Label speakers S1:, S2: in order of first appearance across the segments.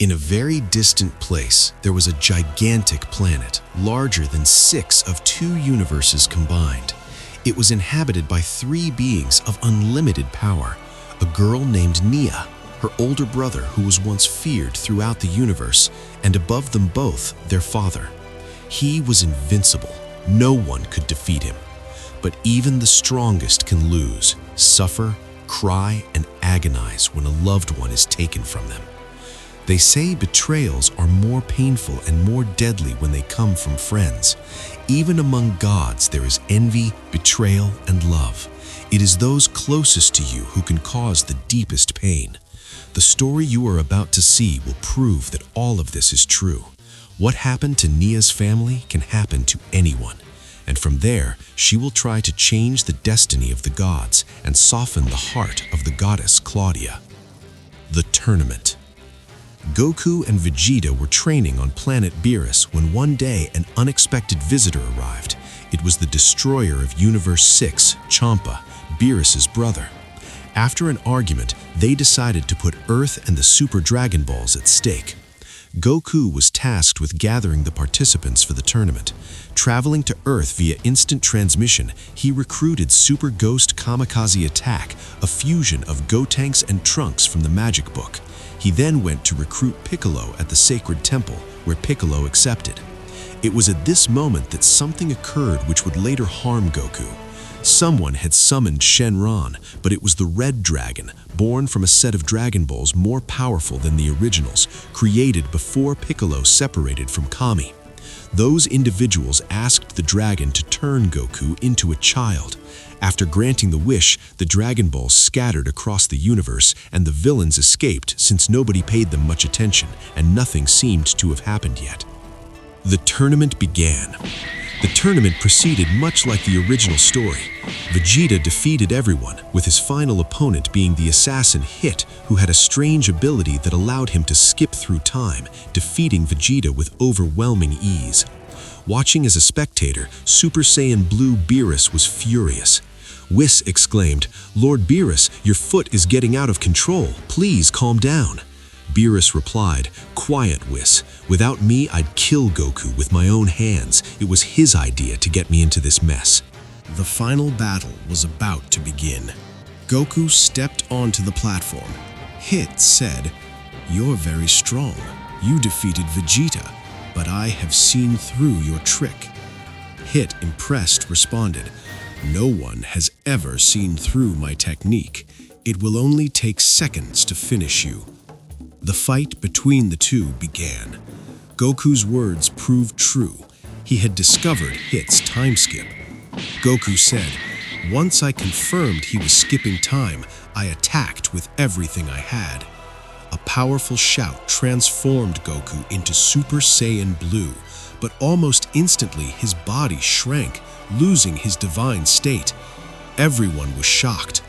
S1: In a very distant place, there was a gigantic planet, larger than 6 of 2 universes combined. It was inhabited by 3 beings of unlimited power, a girl named Nia, her older brother who was once feared throughout the universe, and above them both, their father. He was invincible. No one could defeat him. But even the strongest can lose, suffer, cry, and agonize when a loved one is taken from them. They say betrayals are more painful and more deadly when they come from friends. Even among gods, there is envy, betrayal, and love. It is those closest to you who can cause the deepest pain. The story you are about to see will prove that all of this is true. What happened to Nia's family can happen to anyone. And from there, she will try to change the destiny of the gods and soften the heart of the goddess Claudia. The Tournament. Goku and Vegeta were training on planet Beerus when one day an unexpected visitor arrived. It was the destroyer of Universe 6, Champa, Beerus's brother. After an argument, they decided to put Earth and the Super Dragon Balls at stake. Goku was tasked with gathering the participants for the tournament. Traveling to Earth via instant transmission, he recruited Super Ghost Kamikaze Attack, a fusion of Gotenks and Trunks from the Magic Book. He then went to recruit Piccolo at the Sacred Temple, where Piccolo accepted. It was at this moment that something occurred which would later harm Goku. Someone had summoned Shenron, but it was the Red Dragon, born from a set of Dragon Balls more powerful than the originals, created before Piccolo separated from Kami. Those individuals asked the dragon to turn Goku into a child. After granting the wish, the Dragon Balls scattered across the universe and the villains escaped since nobody paid them much attention and nothing seemed to have happened yet. The tournament began. The tournament proceeded much like the original story. Vegeta defeated everyone, with his final opponent being the assassin Hit, who had a strange ability that allowed him to skip through time, defeating Vegeta with overwhelming ease. Watching as a spectator, Super Saiyan Blue Beerus was furious. Whis exclaimed, "Lord Beerus, your foot is getting out of control. Please calm down." Beerus replied, "Quiet, Whis. Without me, I'd kill Goku with my own hands. It was his idea to get me into this mess." The final battle was about to begin. Goku stepped onto the platform. Hit said, "You're very strong. You defeated Vegeta, but I have seen through your trick." Hit, impressed, responded, "No one has ever seen through my technique. It will only take seconds to finish you." The fight between the two began. Goku's words proved true. He had discovered Hit's time skip. Goku said, "Once I confirmed he was skipping time, I attacked with everything I had." A powerful shout transformed Goku into Super Saiyan Blue, but almost instantly his body shrank, losing his divine state. Everyone was shocked.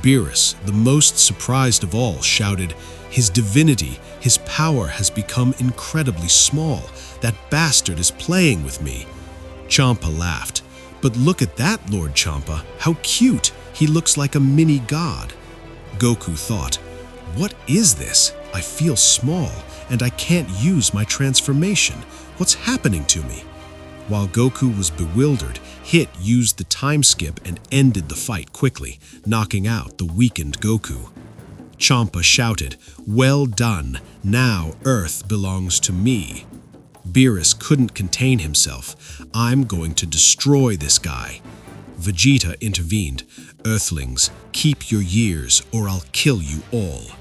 S1: Beerus, the most surprised of all, shouted, "His divinity, his power has become incredibly small. That bastard is playing with me." Champa laughed. "But look at that, Lord Champa. How cute. He looks like a mini god." Goku thought, "What is this? I feel small, and I can't use my transformation. What's happening to me?" While Goku was bewildered, Hit used the time skip and ended the fight quickly, knocking out the weakened Goku. Champa shouted, "Well done. Now Earth belongs to me." Beerus couldn't contain himself. "I'm going to destroy this guy." Vegeta intervened. "Earthlings, keep your years or I'll kill you all."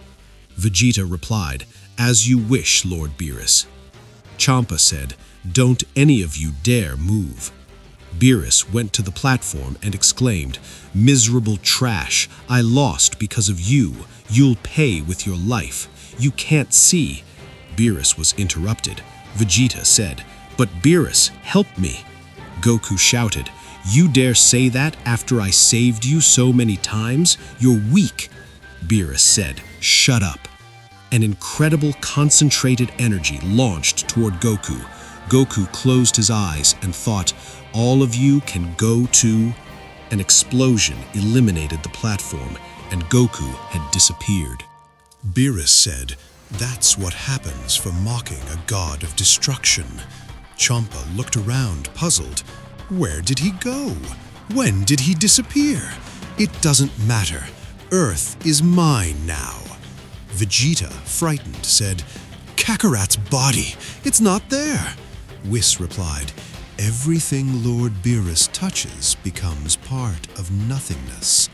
S1: Vegeta replied, "As you wish, Lord Beerus." Champa said, "Don't any of you dare move." Beerus went to the platform and exclaimed, "Miserable trash, I lost because of you. You'll pay with your life. You can't see." Beerus was interrupted. Vegeta said, "But Beerus, help me." Goku shouted, "You dare say that after I saved you so many times? You're weak." Beerus said, "Shut up." An incredible concentrated energy launched toward Goku. Goku closed his eyes and thought, "All of you can go to..." An explosion eliminated the platform, and Goku had disappeared.
S2: Beerus said, That's what happens for mocking a god of destruction. Champa looked around, puzzled. Where did he go? When did he disappear? It doesn't matter. Earth is mine now. Vegeta, frightened, said, Kakarot's body, it's not there. Whis replied, everything Lord Beerus touches becomes part of nothingness.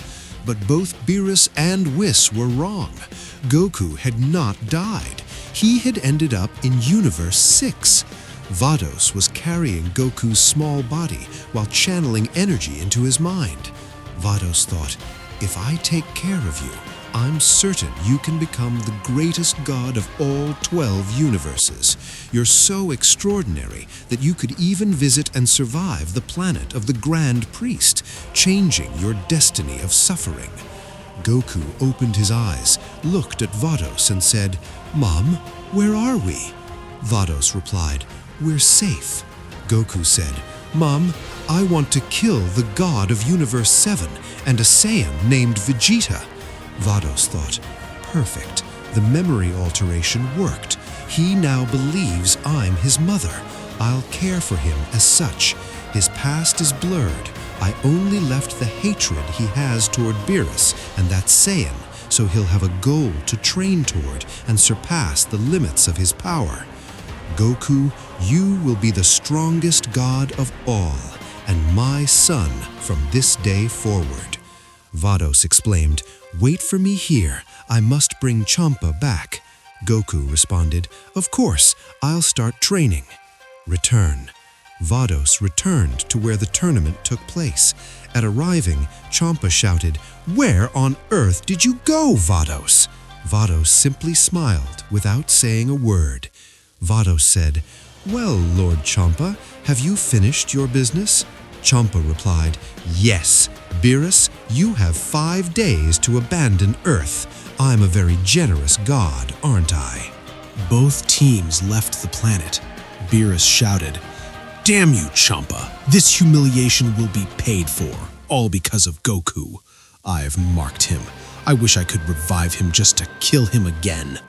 S2: But both Beerus and Whis were wrong. Goku had not died. He had ended up in Universe 6. Vados was carrying Goku's small body while channeling energy into his mind. Vados thought, if I take care of you, I'm certain you can become the greatest god of all 12 universes. You're so extraordinary that you could even visit and survive the planet of the Grand Priest, changing your destiny of suffering. Goku opened his eyes, looked at Vados and said, Mom, where are we? Vados replied, we're safe. Goku said, Mom, I want to kill the god of Universe 7 and a Saiyan named Vegeta. Vados thought, perfect, the memory alteration worked. He now believes I'm his mother. I'll care for him as such. His past is blurred. I only left the hatred he has toward Beerus and that Saiyan, so he'll have a goal to train toward and surpass the limits of his power. Goku, you will be the strongest god of all, and my son from this day forward. Vados exclaimed, wait for me here. I must bring Champa back. Goku responded, of course, I'll start training. Return. Vados returned to where the tournament took place. At arriving, Champa shouted, where on earth did you go, Vados? Vados simply smiled without saying a word. Vados said, well, Lord Champa, have you finished your business? Champa replied, yes. Beerus, you have 5 days to abandon Earth. I'm a very generous god, aren't I?
S1: Both teams left the planet. Beerus shouted, damn you, Champa! This humiliation will be paid for, all because of Goku. I've marked him. I wish I could revive him just to kill him again.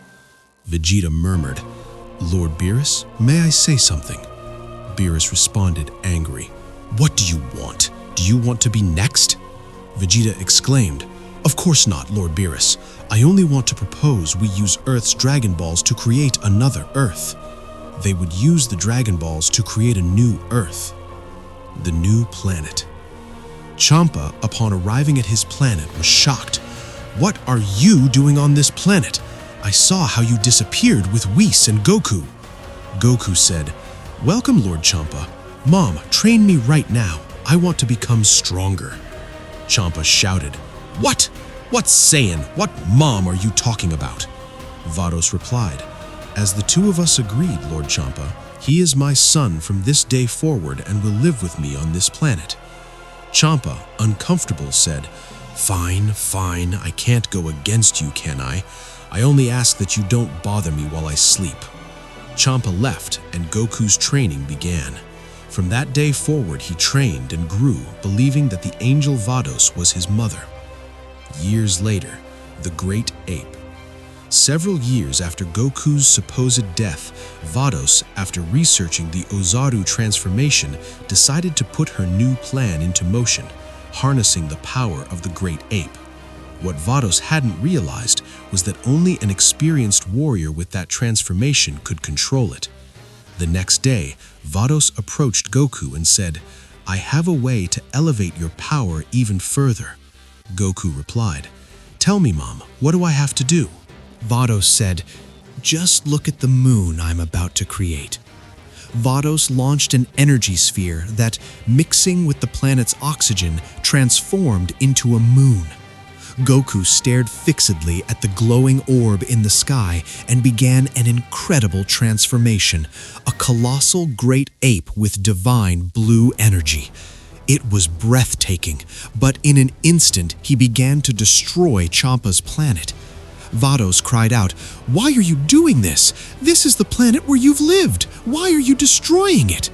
S1: Vegeta murmured, Lord Beerus, may I say something? Beerus responded, angry, what do you want? Do you want to be next? Vegeta exclaimed, of course not, Lord Beerus. I only want to propose we use Earth's Dragon Balls to create another Earth. They would use the Dragon Balls to create a new Earth, the new planet. Champa, upon arriving at his planet, was shocked. What are you doing on this planet? I saw how you disappeared with Whis and Goku. Goku said, welcome, Lord Champa. Mom, train me right now. I want to become stronger. Champa shouted, what? What Saiyan? What mom are you talking about? Vados replied, as the two of us agreed, Lord Champa, he is my son from this day forward and will live with me on this planet. Champa, uncomfortable, said, fine, I can't go against you, can I? I only ask that you don't bother me while I sleep. Champa left and Goku's training began. From that day forward, he trained and grew, believing that the angel Vados was his mother. Years later, the Great Ape. Several years after Goku's supposed death, Vados, after researching the Ozaru transformation, decided to put her new plan into motion, harnessing the power of the Great Ape. What Vados hadn't realized was that only an experienced warrior with that transformation could control it. The next day, Vados approached Goku and said, I have a way to elevate your power even further. Goku replied, tell me, Mom, what do I have to do?
S3: Vados said, just look at the moon I'm about to create. Vados launched an energy sphere that, mixing with the planet's oxygen, transformed into a moon. Goku stared fixedly at the glowing orb in the sky and began an incredible transformation, a colossal great ape with divine blue energy. It was breathtaking, but in an instant he began to destroy Champa's planet. Vados cried out, why are you doing this? This is the planet where you've lived. Why are you destroying it?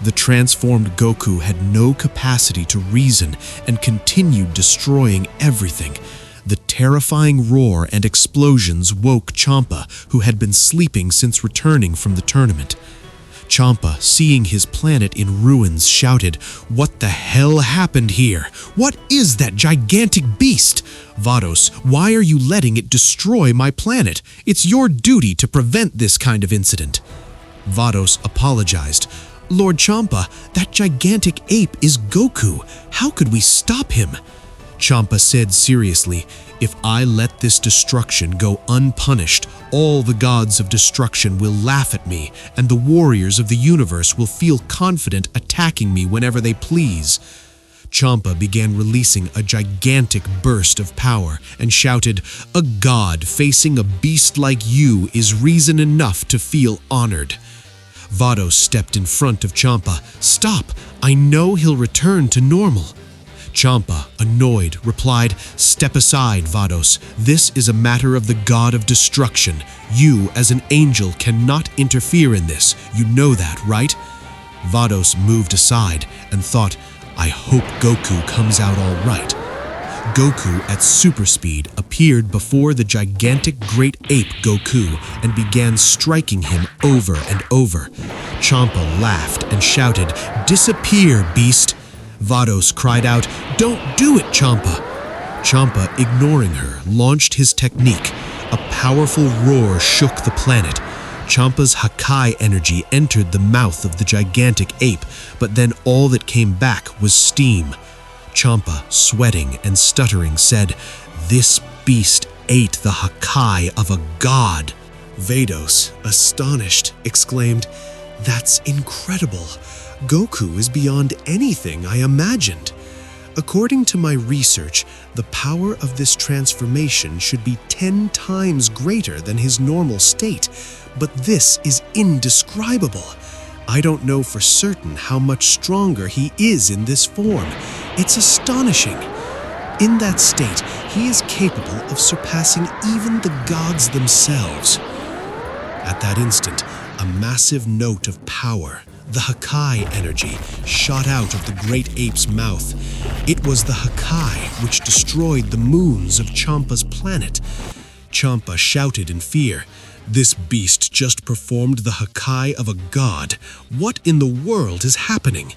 S3: The transformed Goku had no capacity to reason and continued destroying everything. The terrifying roar and explosions woke Champa, who had been sleeping since returning from the tournament. Champa, seeing his planet in ruins, shouted, "What the hell happened here? What is that gigantic beast? Vados, why are you letting it destroy my planet? It's your duty to prevent this kind of incident." Vados apologized. "Lord Champa, that gigantic ape is Goku. How could we stop him?" Champa said seriously, "If I let this destruction go unpunished, all the gods of destruction will laugh at me, and the warriors of the universe will feel confident attacking me whenever they please." Champa began releasing a gigantic burst of power and shouted, "A god facing a beast like you is reason enough to feel honored." Vados stepped in front of Champa. "Stop! I know he'll return to normal." Champa, annoyed, replied, "Step aside, Vados. This is a matter of the god of destruction. You, as an angel, cannot interfere in this. You know that, right?" Vados moved aside and thought, "I hope Goku comes out all right." Goku, at super speed, appeared before the gigantic great ape Goku and began striking him over and over. Champa laughed and shouted, "Disappear, beast!" Vados cried out, "Don't do it, Champa!" Champa, ignoring her, launched his technique. A powerful roar shook the planet. Champa's Hakai energy entered the mouth of the gigantic ape, but then all that came back was steam. Champa, sweating and stuttering, said, "This beast ate the Hakai of a god." Vados, astonished, exclaimed, "That's incredible. Goku is beyond anything I imagined. According to my research, the power of this transformation should be 10 times greater than his normal state, but this is indescribable. I don't know for certain how much stronger he is in this form. It's astonishing. In that state, he is capable of surpassing even the gods themselves." At that instant, a massive note of power, the Hakai energy, shot out of the great ape's mouth. It was the Hakai which destroyed the moons of Champa's planet. Champa shouted in fear, "This beast just performed the Hakai of a god. What in the world is happening?"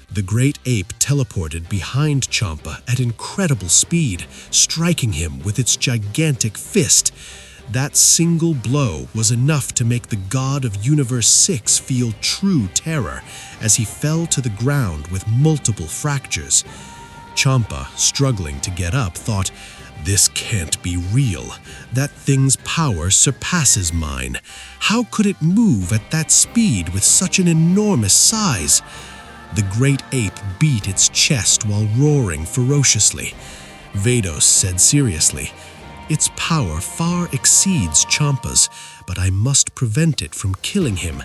S3: The great ape teleported behind Champa at incredible speed, striking him with its gigantic fist. That single blow was enough to make the god of Universe 6 feel true terror as he fell to the ground with multiple fractures. Champa, struggling to get up, thought, "This can't be real. That thing's power surpasses mine. How could it move at that speed with such an enormous size?" The great ape beat its chest while roaring ferociously. Vados said seriously, "Its power far exceeds Champa's, but I must prevent it from killing him.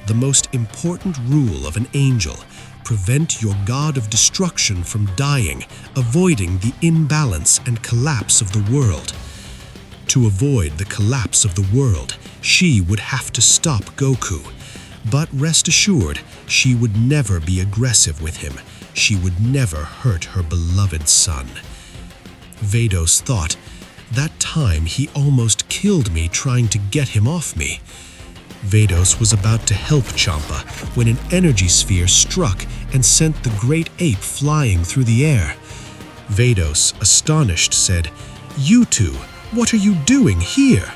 S3: The most important rule of an angel: prevent your god of destruction from dying, avoiding the imbalance and collapse of the world." To avoid the collapse of the world, she would have to stop Goku. But rest assured, she would never be aggressive with him. She would never hurt her beloved son. Vados thought, "That time he almost killed me trying to get him off me." Vados was about to help Champa when an energy sphere struck and sent the great ape flying through the air. Vados, astonished, said, "You two, what are you doing here?"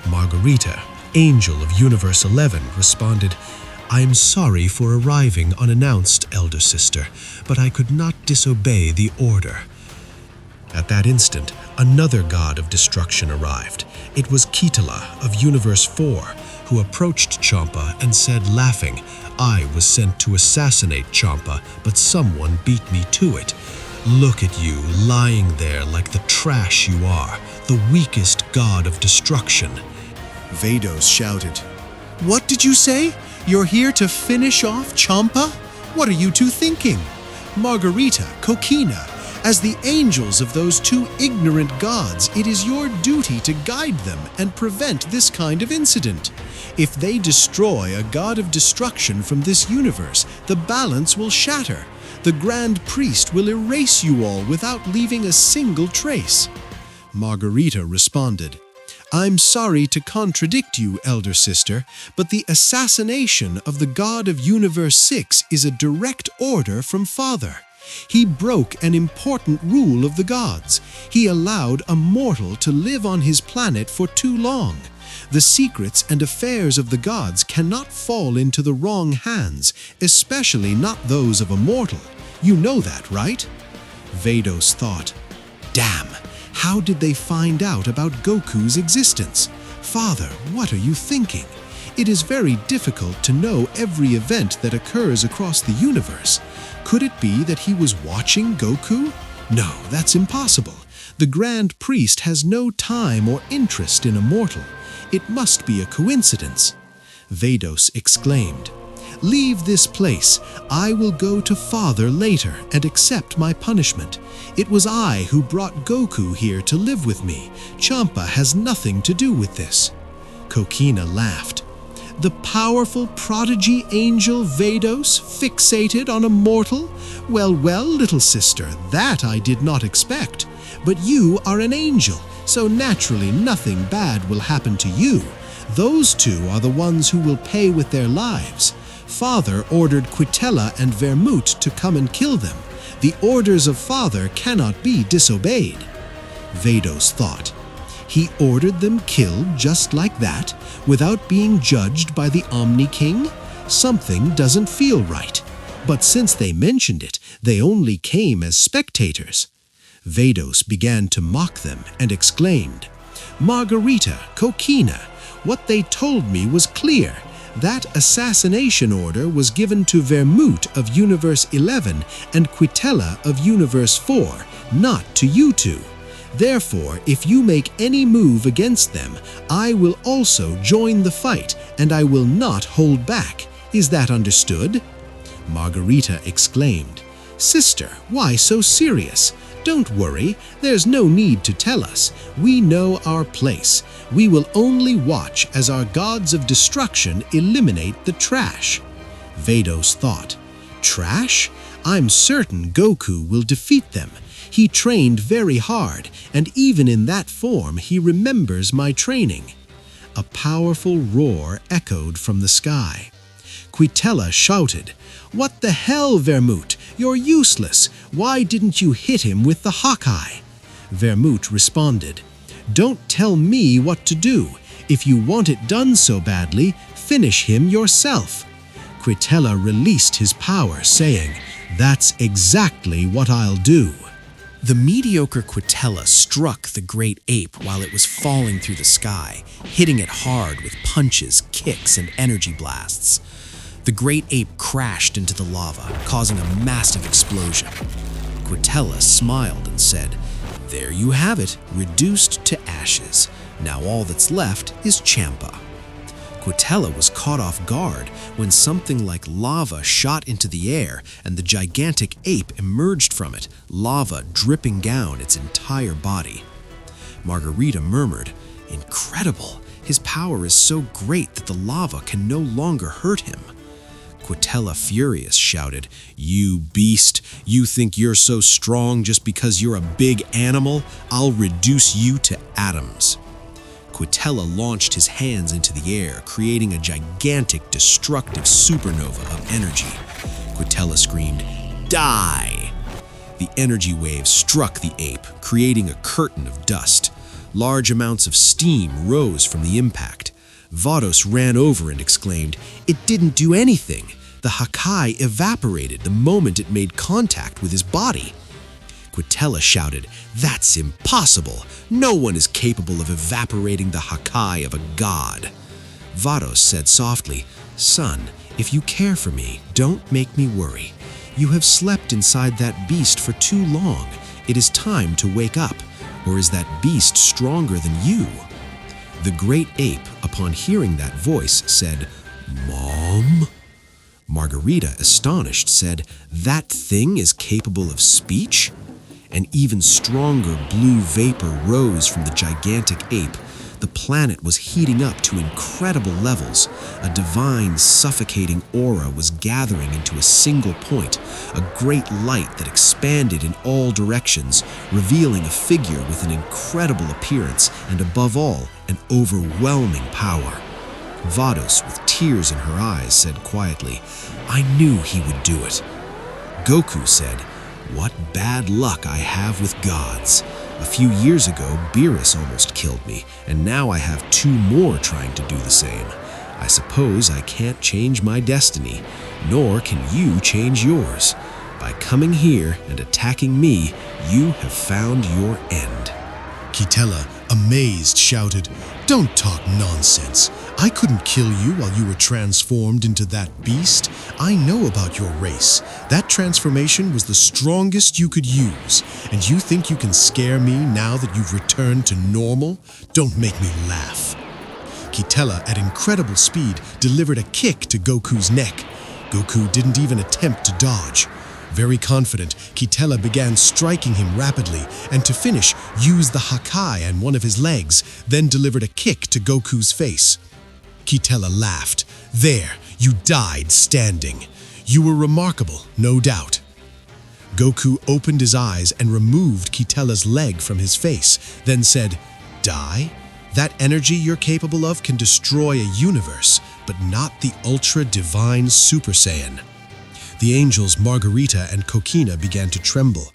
S3: Margarita, Angel of Universe 11, responded, "I'm sorry for arriving unannounced, Elder Sister, but I could not disobey the order." At that instant, another god of destruction arrived. It was Kitala of Universe 4, who approached Champa and said, laughing, "I was sent to assassinate Champa, but someone beat me to it. Look at you, lying there like the trash you are, the weakest god of destruction."
S2: Vados shouted, "What did you say? You're here to finish off Champa? What are you two thinking? Margarita, Kokina, as the angels of those two ignorant gods, it is your duty to guide them and prevent this kind of incident. If they destroy a god of destruction from this universe, the balance will shatter. The Grand Priest will erase you all without leaving a single trace." Margarita responded. I'm sorry to contradict you, elder sister, but the assassination of the god of Universe 6 is a direct order from Father. He broke an important rule of the gods. He allowed a mortal to live on his planet for too long. The secrets and affairs of the gods cannot fall into the wrong hands, especially not those of a mortal. You know that, right? Vados thought, damn, how did they find out about Goku's existence? Father, what are you thinking? It is very difficult to know every event that occurs across the universe. Could it be that he was watching Goku? No, that's impossible. The Grand Priest has no time or interest in a mortal. It must be a coincidence. Vados exclaimed, Leave this place. I will go to Father later and accept my punishment. It was I who brought Goku here to live with me. Champa has nothing to do with this. Kokina laughed. The powerful prodigy angel Vados fixated on a mortal? Well, little sister, that I did not expect. But you are an angel, so naturally nothing bad will happen to you. Those two are the ones who will pay with their lives. Father ordered Quitella and Vermouth to come and kill them. The orders of Father cannot be disobeyed. Vados thought. He ordered them killed just like that, without being judged by the Omni King? Something doesn't feel right. But since they mentioned it, they only came as spectators. Vados began to mock them and exclaimed, Margarita, Kokina, what they told me was clear. That assassination order was given to Vermouth of Universe 11 and Quitella of Universe 4, not to you two. Therefore, if you make any move against them, I will also join the fight, and I will not hold back. Is that understood? Margarita exclaimed, Sister, why so serious? Don't worry, there's no need to tell us. We know our place. We will only watch as our gods of destruction eliminate the trash. Vados thought, Trash? I'm certain Goku will defeat them. He trained very hard, and even in that form he remembers my training. A powerful roar echoed from the sky. Quitella shouted, What the hell, Vermouth? You're useless. Why didn't you hit him with the Hawkeye? Vermouth responded, Don't tell me what to do. If you want it done so badly, finish him yourself. Quitella released his power, saying, That's exactly what I'll do. The mediocre Quitella struck the great ape while it was falling through the sky, hitting it hard with punches, kicks, and energy blasts. The great ape crashed into the lava, causing a massive explosion. Quitella smiled and said, There you have it, reduced to ashes. Now all that's left is Champa. Quitella was caught off guard when something like lava shot into the air and the gigantic ape emerged from it, lava dripping down its entire body. Margarita murmured, Incredible! His power is so great that the lava can no longer hurt him. Quitella, furious, shouted, You beast! You think you're so strong just because you're a big animal? I'll reduce you to atoms. Quitella launched his hands into the air, creating a gigantic, destructive supernova of energy. Quitella screamed, Die! The energy wave struck the ape, creating a curtain of dust. Large amounts of steam rose from the impact. Vados ran over and exclaimed, It didn't do anything. The Hakai evaporated the moment it made contact with his body. Quitella shouted, That's impossible! No one is capable of evaporating the Hakai of a god. Vados said softly, Son, if you care for me, don't make me worry. You have slept inside that beast for too long. It is time to wake up. Or is that beast stronger than you? The great ape, upon hearing that voice, said, Mom? Margarita, astonished, said, That thing is capable of speech? An even stronger blue vapor rose from the gigantic ape.
S1: The planet was heating up to incredible levels. A divine, suffocating aura was gathering into a single point, a great light that expanded in all directions, revealing a figure with an incredible appearance and, above all, an overwhelming power. Vados, with tears in her eyes, said quietly, "I knew he would do it." Goku said, "What bad luck I have with gods. A few years ago, Beerus almost killed me, and now I have 2 more trying to do the same. I suppose I can't change my destiny, nor can you change yours. By coming here and attacking me, you have found your end."
S2: Kitela, amazed, shouted, "Don't talk nonsense. I couldn't kill you while you were transformed into that beast. I know about your race. That transformation was the strongest you could use. And you think you can scare me now that you've returned to normal? Don't make me laugh." Kitela, at incredible speed, delivered a kick to Goku's neck. Goku didn't even attempt to dodge. Very confident, Kitela began striking him rapidly, and to finish, used the Hakai on one of his legs, then delivered a kick to Goku's face. Kitela laughed. "There, you died standing. You were remarkable, no doubt." Goku opened his eyes and removed Kitela's leg from his face, then said, "Die? That energy you're capable of can destroy a universe, but not the ultra-divine Super Saiyan." The angels Margarita and Kokina began to tremble.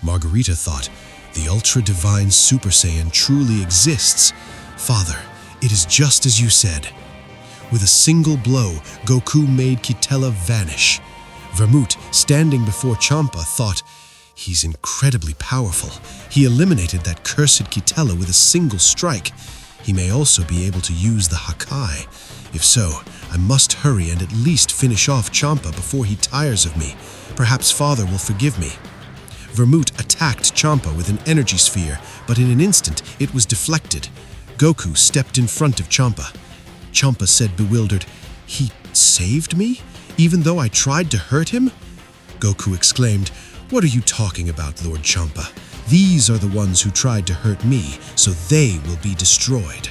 S2: Margarita thought, "The ultra-divine Super Saiyan truly exists. Father, it is just as you said." With a single blow, Goku made Kitela vanish. Vermouth, standing before Champa, thought, "He's incredibly powerful. He eliminated that cursed Kitela with a single strike. He may also be able to use the Hakai. If so, I must hurry and at least finish off Champa before he tires of me. Perhaps Father will forgive me." Vermouth attacked Champa with an energy sphere, but in an instant it was deflected. Goku stepped in front of Champa. Champa said, bewildered, "He saved me, even though I tried to hurt him?" Goku exclaimed, "What are you talking about, Lord Champa? These are the ones who tried to hurt me, so they will be destroyed."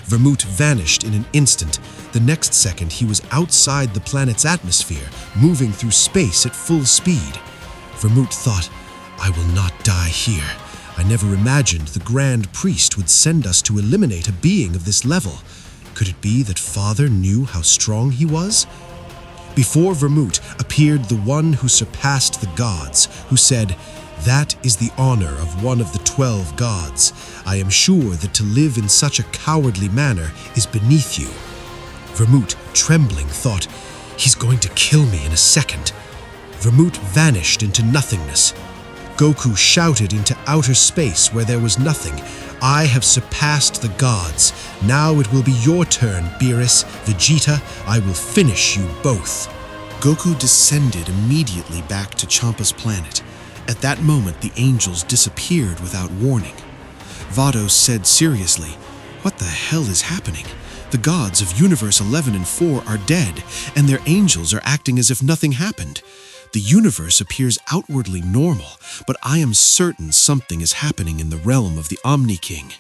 S2: Vermouth vanished in an instant. The next second, he was outside the planet's atmosphere, moving through space at full speed. Vermouth thought, "I will not die here. I never imagined the Grand Priest would send us to eliminate a being of this level. Could it be that Father knew how strong he was?" Before Vermouth appeared the one who surpassed the gods, who said, "That is the honor of one of the 12 gods. I am sure that to live in such a cowardly manner is beneath you." Vermouth, trembling, thought, "He's going to kill me in a second." Vermouth vanished into nothingness. Goku shouted into outer space where there was nothing, "I have surpassed the gods. Now it will be your turn, Beerus, Vegeta. I will finish you both."
S1: Goku descended immediately back to Champa's planet. At that moment, the angels disappeared without warning. Vados said seriously, "What the hell is happening? The gods of Universe 11 and 4 are dead, and their angels are acting as if nothing happened. The universe appears outwardly normal, but I am certain something is happening in the realm of the Omni King."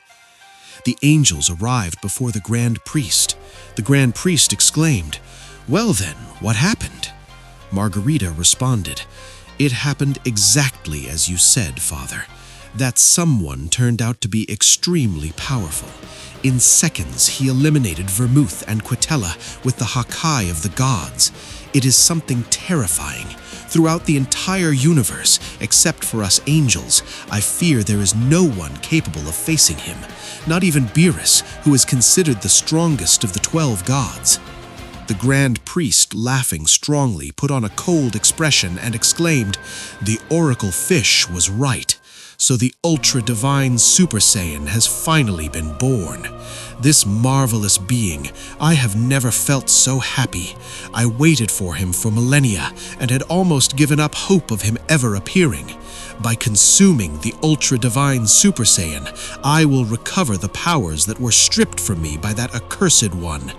S1: The angels arrived before the Grand Priest. The Grand Priest exclaimed, "Well then, what happened?" Margarita responded, "It happened exactly as you said, Father. That someone turned out to be extremely powerful. In seconds, he eliminated Vermouth and Quitella with the Hakai of the gods. It is something terrifying. Throughout the entire universe, except for us angels, I fear there is no one capable of facing him, not even Beerus, who is considered the strongest of the 12 gods." The Grand Priest, laughing strongly, put on a cold expression and exclaimed, "The Oracle Fish was right. So the ultra-divine Super Saiyan has finally been born. This marvelous being, I have never felt so happy. I waited for him for millennia and had almost given up hope of him ever appearing. By consuming the ultra-divine Super Saiyan, I will recover the powers that were stripped from me by that accursed one.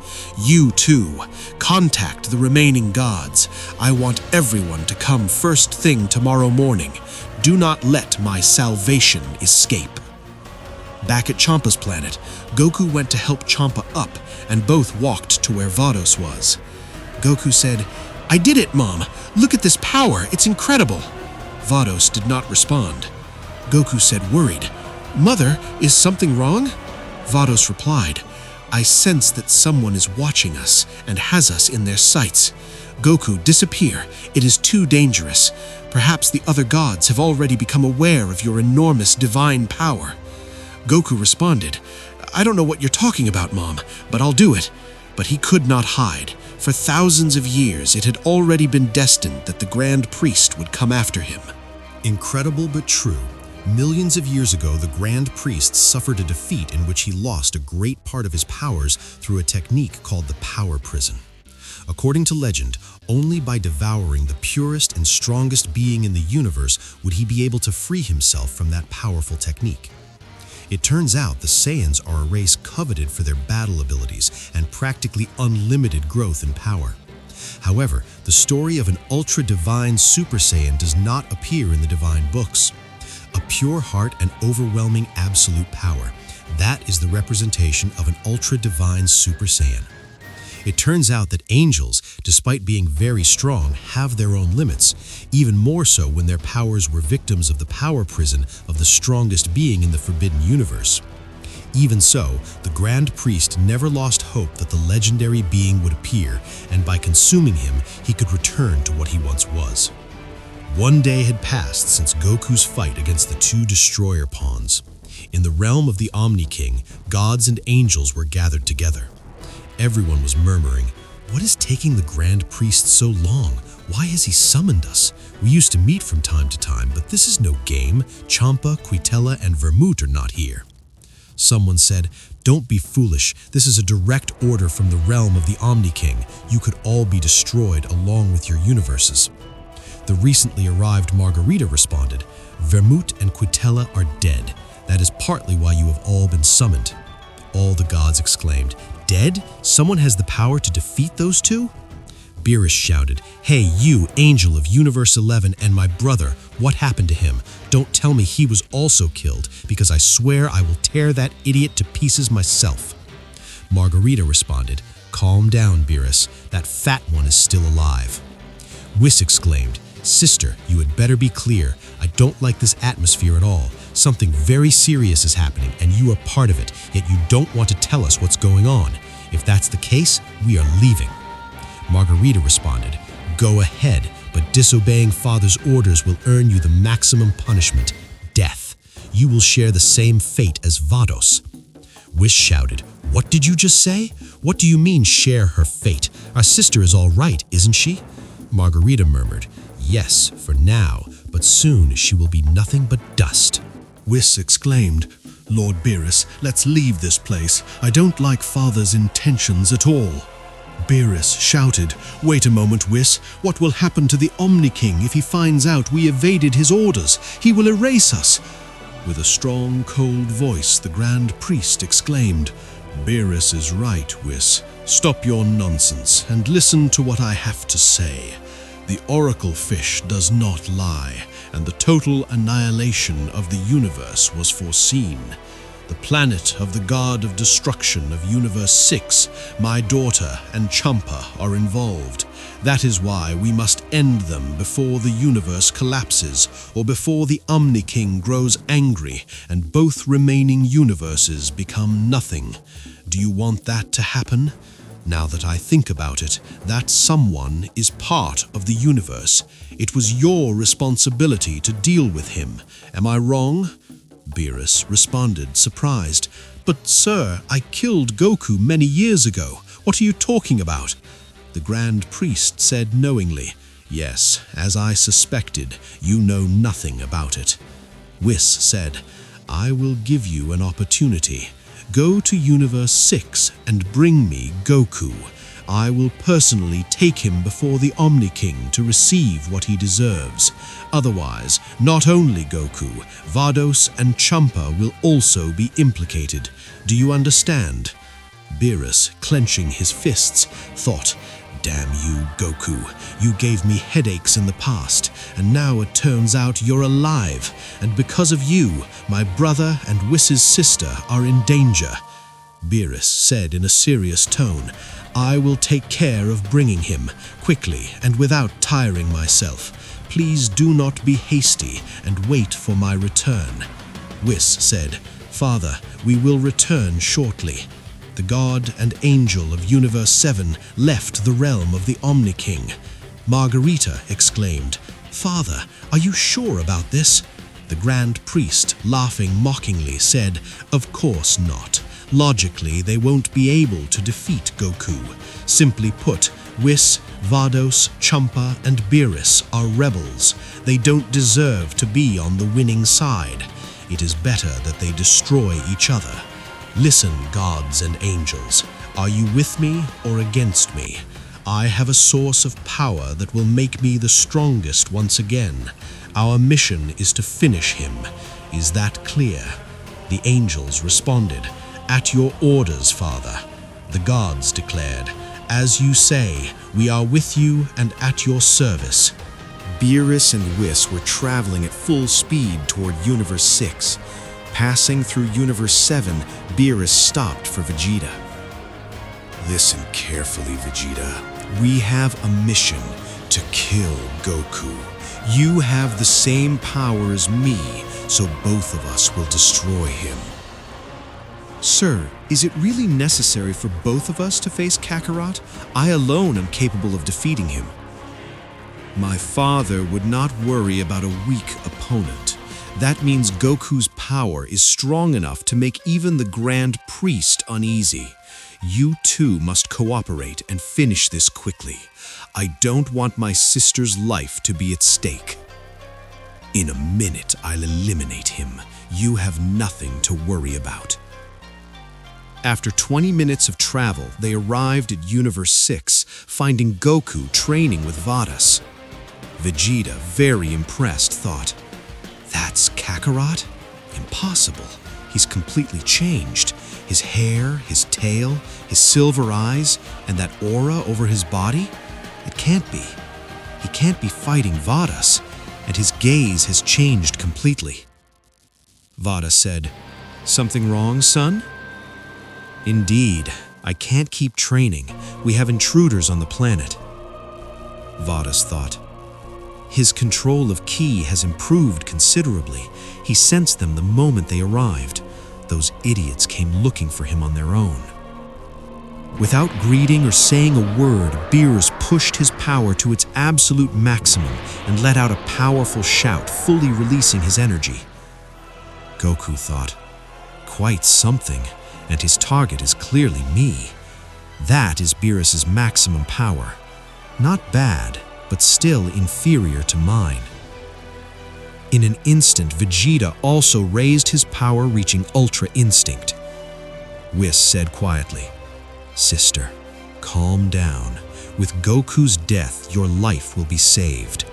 S1: You too, contact the remaining gods. I want everyone to come first thing tomorrow morning. Do not let my salvation escape."
S3: Back at Champa's planet, Goku went to help Champa up, and both walked to where Vados was. Goku said, "I did it, Mom! Look at this power, it's incredible!" Vados did not respond. Goku said, worried, "Mother, is something wrong?" Vados replied, "I sense that someone is watching us and has us in their sights. Goku, disappear. It is too dangerous. Perhaps the other gods have already become aware of your enormous divine power." Goku responded, "I don't know what you're talking about, Mom, but I'll do it." But he could not hide. For thousands of years, it had already been destined that the Grand Priest would come after him.
S2: Incredible but true. Millions of years ago, the Grand Priest suffered a defeat in which he lost a great part of his powers through a technique called the Power Prison. According to legend, only by devouring the purest and strongest being in the universe would he be able to free himself from that powerful technique. It turns out the Saiyans are a race coveted for their battle abilities and practically unlimited growth in power. However, the story of an ultra-divine Super Saiyan does not appear in the divine books. A pure heart and overwhelming absolute power, that is the representation of an ultra-divine Super Saiyan. It turns out that angels, despite being very strong, have their own limits, even more so when their powers were victims of the power prison of the strongest being in the Forbidden Universe. Even so, the Grand Priest never lost hope that the legendary being would appear, and by consuming him, he could return to what he once was. One day had passed since Goku's fight against the two destroyer pawns. In the realm of the Omni King, gods and angels were gathered together. Everyone was murmuring, "What is taking the Grand Priest so long? Why has he summoned us? We used to meet from time to time, but this is no game. Champa, Quitella, and Vermouth are not here." Someone said, "Don't be foolish. This is a direct order from the realm of the Omni King. You could all be destroyed along with your universes." The recently arrived Margarita responded, "Vermouth and Quitella are dead. That is partly why you have all been summoned." All the gods exclaimed, "Dead? Someone has the power to defeat those two?" Beerus shouted, "Hey, you, Angel of Universe 11 and my brother, what happened to him? Don't tell me he was also killed, because I swear I will tear that idiot to pieces myself." Margarita responded, "Calm down, Beerus. That fat one is still alive." Whis exclaimed, "Sister, you had better be clear. I don't like this atmosphere at all. Something very serious is happening, and you are part of it, yet you don't want to tell us what's going on. If that's the case, we are leaving." Margarita responded, "Go ahead, but disobeying Father's orders will earn you the maximum punishment, death. You will share the same fate as Vados." Whis shouted, "What did you just say? What do you mean share her fate? Our sister is all right, isn't she?" Margarita murmured, "Yes, for now, but soon she will be nothing but dust." Whis exclaimed, "Lord Beerus, let's leave this place. I don't like Father's intentions at all." Beerus shouted, "Wait a moment, Whis. What will happen to the Omni King if he finds out we evaded his orders? He will erase us." With a strong, cold voice, the Grand Priest exclaimed, "Beerus is right, Whis. Stop your nonsense and listen to what I have to say. The Oracle Fish does not lie, and the total annihilation of the universe was foreseen. The planet of the God of Destruction of Universe 6, my daughter, and Champa are involved. That is why we must end them before the universe collapses, or before the Omni King grows angry and both remaining universes become nothing. Do you want that to happen? Now that I think about it, that someone is part of the universe. It was your responsibility to deal with him. Am I wrong?" Beerus responded, surprised, "But sir, I killed Goku many years ago. What are you talking about?" The Grand Priest said knowingly, "Yes, as I suspected, you know nothing about it." Whis said, "I will give you an opportunity. Go to Universe 6 and bring me Goku. I will personally take him before the Omni King to receive what he deserves. Otherwise, not only Goku, Vados and Champa will also be implicated. Do you understand?" Beerus, clenching his fists, thought,
S3: Damn you, Goku. You gave me headaches in the past, and now it turns out you're alive, and because of you, my brother and Whis' sister are in danger. Beerus said in a serious tone, I will take care of bringing him, quickly and without tiring myself. Please do not be hasty and wait for my return. Whis said, Father, we will return shortly. The god and angel of Universe 7 left the realm of the Omni King. Margarita exclaimed, Father, are you sure about this? The Grand Priest, laughing mockingly, said, Of course not. Logically, they won't be able to defeat Goku. Simply put, Whis, Vados, Champa, and Beerus are rebels. They don't deserve to be on the winning side. It is better that they destroy each other. Listen, gods and angels, are you with me or against me? I have a source of power that will make me the strongest once again. Our mission is to finish him. Is that clear? The angels responded, At your orders, Father. The gods declared, As you say, we are with you and at your service.
S1: Beerus and Whis were traveling at full speed toward Universe 6. Passing through Universe 7, Beerus stopped for Vegeta. Listen carefully, Vegeta. We have a mission to kill Goku. You have the same power as me, so both of us will destroy him.
S3: Sir, is it really necessary for both of us to face Kakarot? I alone am capable of defeating him.
S1: My father would not worry about a weak opponent. That means Goku's power is strong enough to make even the Grand Priest uneasy. You two must cooperate and finish this quickly. I don't want my sister's life to be at stake. In a minute, I'll eliminate him. You have nothing to worry about. After 20 minutes of travel, they arrived at Universe 6, finding Goku training with Vados. Vegeta, very impressed, thought, That's Kakarot? Impossible. He's completely changed. His hair, his tail, his silver eyes, and that aura over his body? It can't be. He can't be fighting Vados, and his gaze has changed completely. Vados said, Something wrong, son? Indeed, I can't keep training. We have intruders on the planet. Vados thought. His control of Ki has improved considerably. He sensed them the moment they arrived. Those idiots came looking for him on their own. Without greeting or saying a word, Beerus pushed his power to its absolute maximum and let out a powerful shout, fully releasing his energy. Goku thought, Quite something, and his target is clearly me. That is Beerus's maximum power. Not bad, but still inferior to mine. In an instant, Vegeta also raised his power, reaching Ultra Instinct. Whis said quietly, Sister, calm down. With Goku's death, your life will be saved.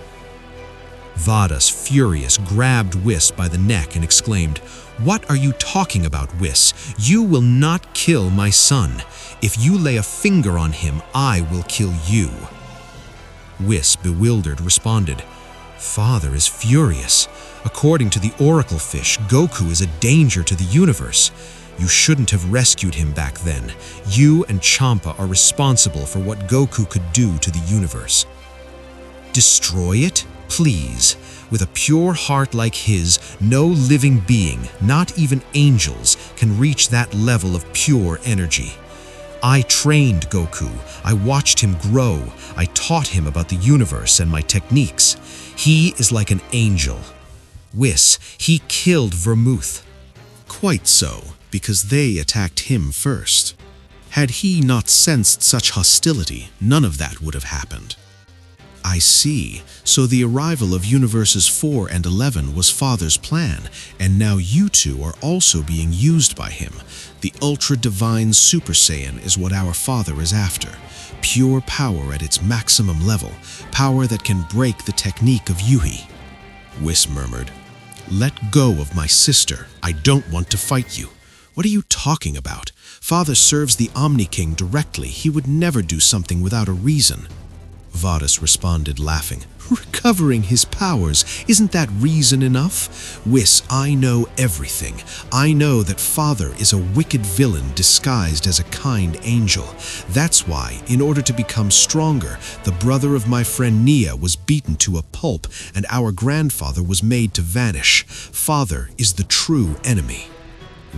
S1: Vados, furious, grabbed Whis by the neck and exclaimed, What are you talking about, Whis? You will not kill my son. If you lay a finger on him, I will kill you. Whis, bewildered, responded, Father is furious. According to the Oracle Fish, Goku is a danger to the universe. You shouldn't have rescued him back then. You and Champa are responsible for what Goku could do to the universe. Destroy it? Please. With a pure heart like his, no living being, not even angels, can reach that level of pure energy. I trained Goku. I watched him grow. I taught him about the universe and my techniques. He is like an angel. Whis, he killed Vermouth. Quite so, because they attacked him first. Had he not sensed such hostility, none of that would have happened. I see. So the arrival of Universes 4 and 11 was Father's plan, and now you two are also being used by him. The ultra-divine Super Saiyan is what our Father is after. Pure power at its maximum level, power that can break the technique of Yuhi. Whis murmured, Let go of my sister. I don't want to fight you. What are you talking about? Father serves the Omni King directly. He would never do something without a reason. Vados responded, laughing. Recovering his powers, isn't that reason enough? Whis, I know everything. I know that Father is a wicked villain disguised as a kind angel. That's why, in order to become stronger, the brother of my friend Nia was beaten to a pulp and our grandfather was made to vanish. Father is the true enemy.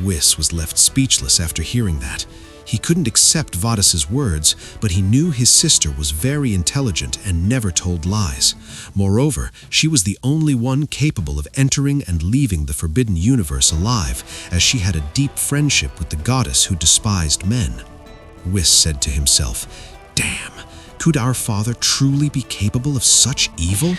S1: Whis was left speechless after hearing that. He couldn't accept Vadas's words, but he knew his sister was very intelligent and never told lies. Moreover, she was the only one capable of entering and leaving the Forbidden Universe alive, as she had a deep friendship with the goddess who despised men. Whis said to himself, "Damn, could our father truly be capable of such evil?"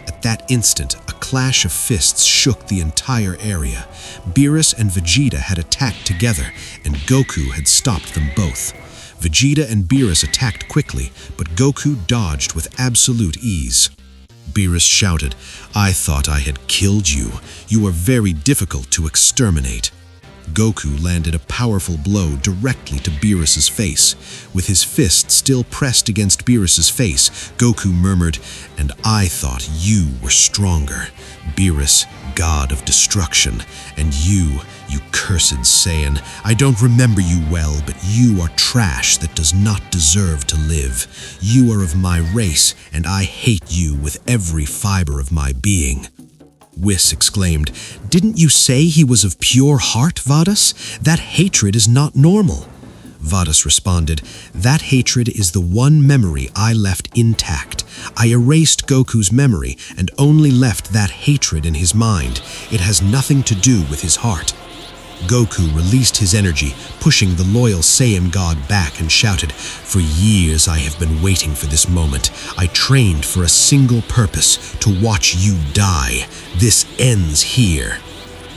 S1: At that instant, a clash of fists shook the entire area. Beerus and Vegeta had attacked together, and Goku had stopped them both. Vegeta and Beerus attacked quickly, but Goku dodged with absolute ease. Beerus shouted, "I thought I had killed you. You are very difficult to exterminate." Goku landed a powerful blow directly to Beerus's face. With his fist still pressed against Beerus's face, Goku murmured, "And I thought you were stronger. Beerus, god of destruction. And you cursed Saiyan. I don't remember you well, but you are trash that does not deserve to live. You are of my race, and I hate you with every fiber of my being." Whis exclaimed, "Didn't you say he was of pure heart, Vados? That hatred is not normal." Vados responded, "That hatred is the one memory I left intact. I erased Goku's memory and only left that hatred in his mind. It has nothing to do with his heart." Goku released his energy, pushing the loyal Saiyan god back and shouted, "For years I have been waiting for this moment. I trained for a single purpose, to watch you die. This ends here."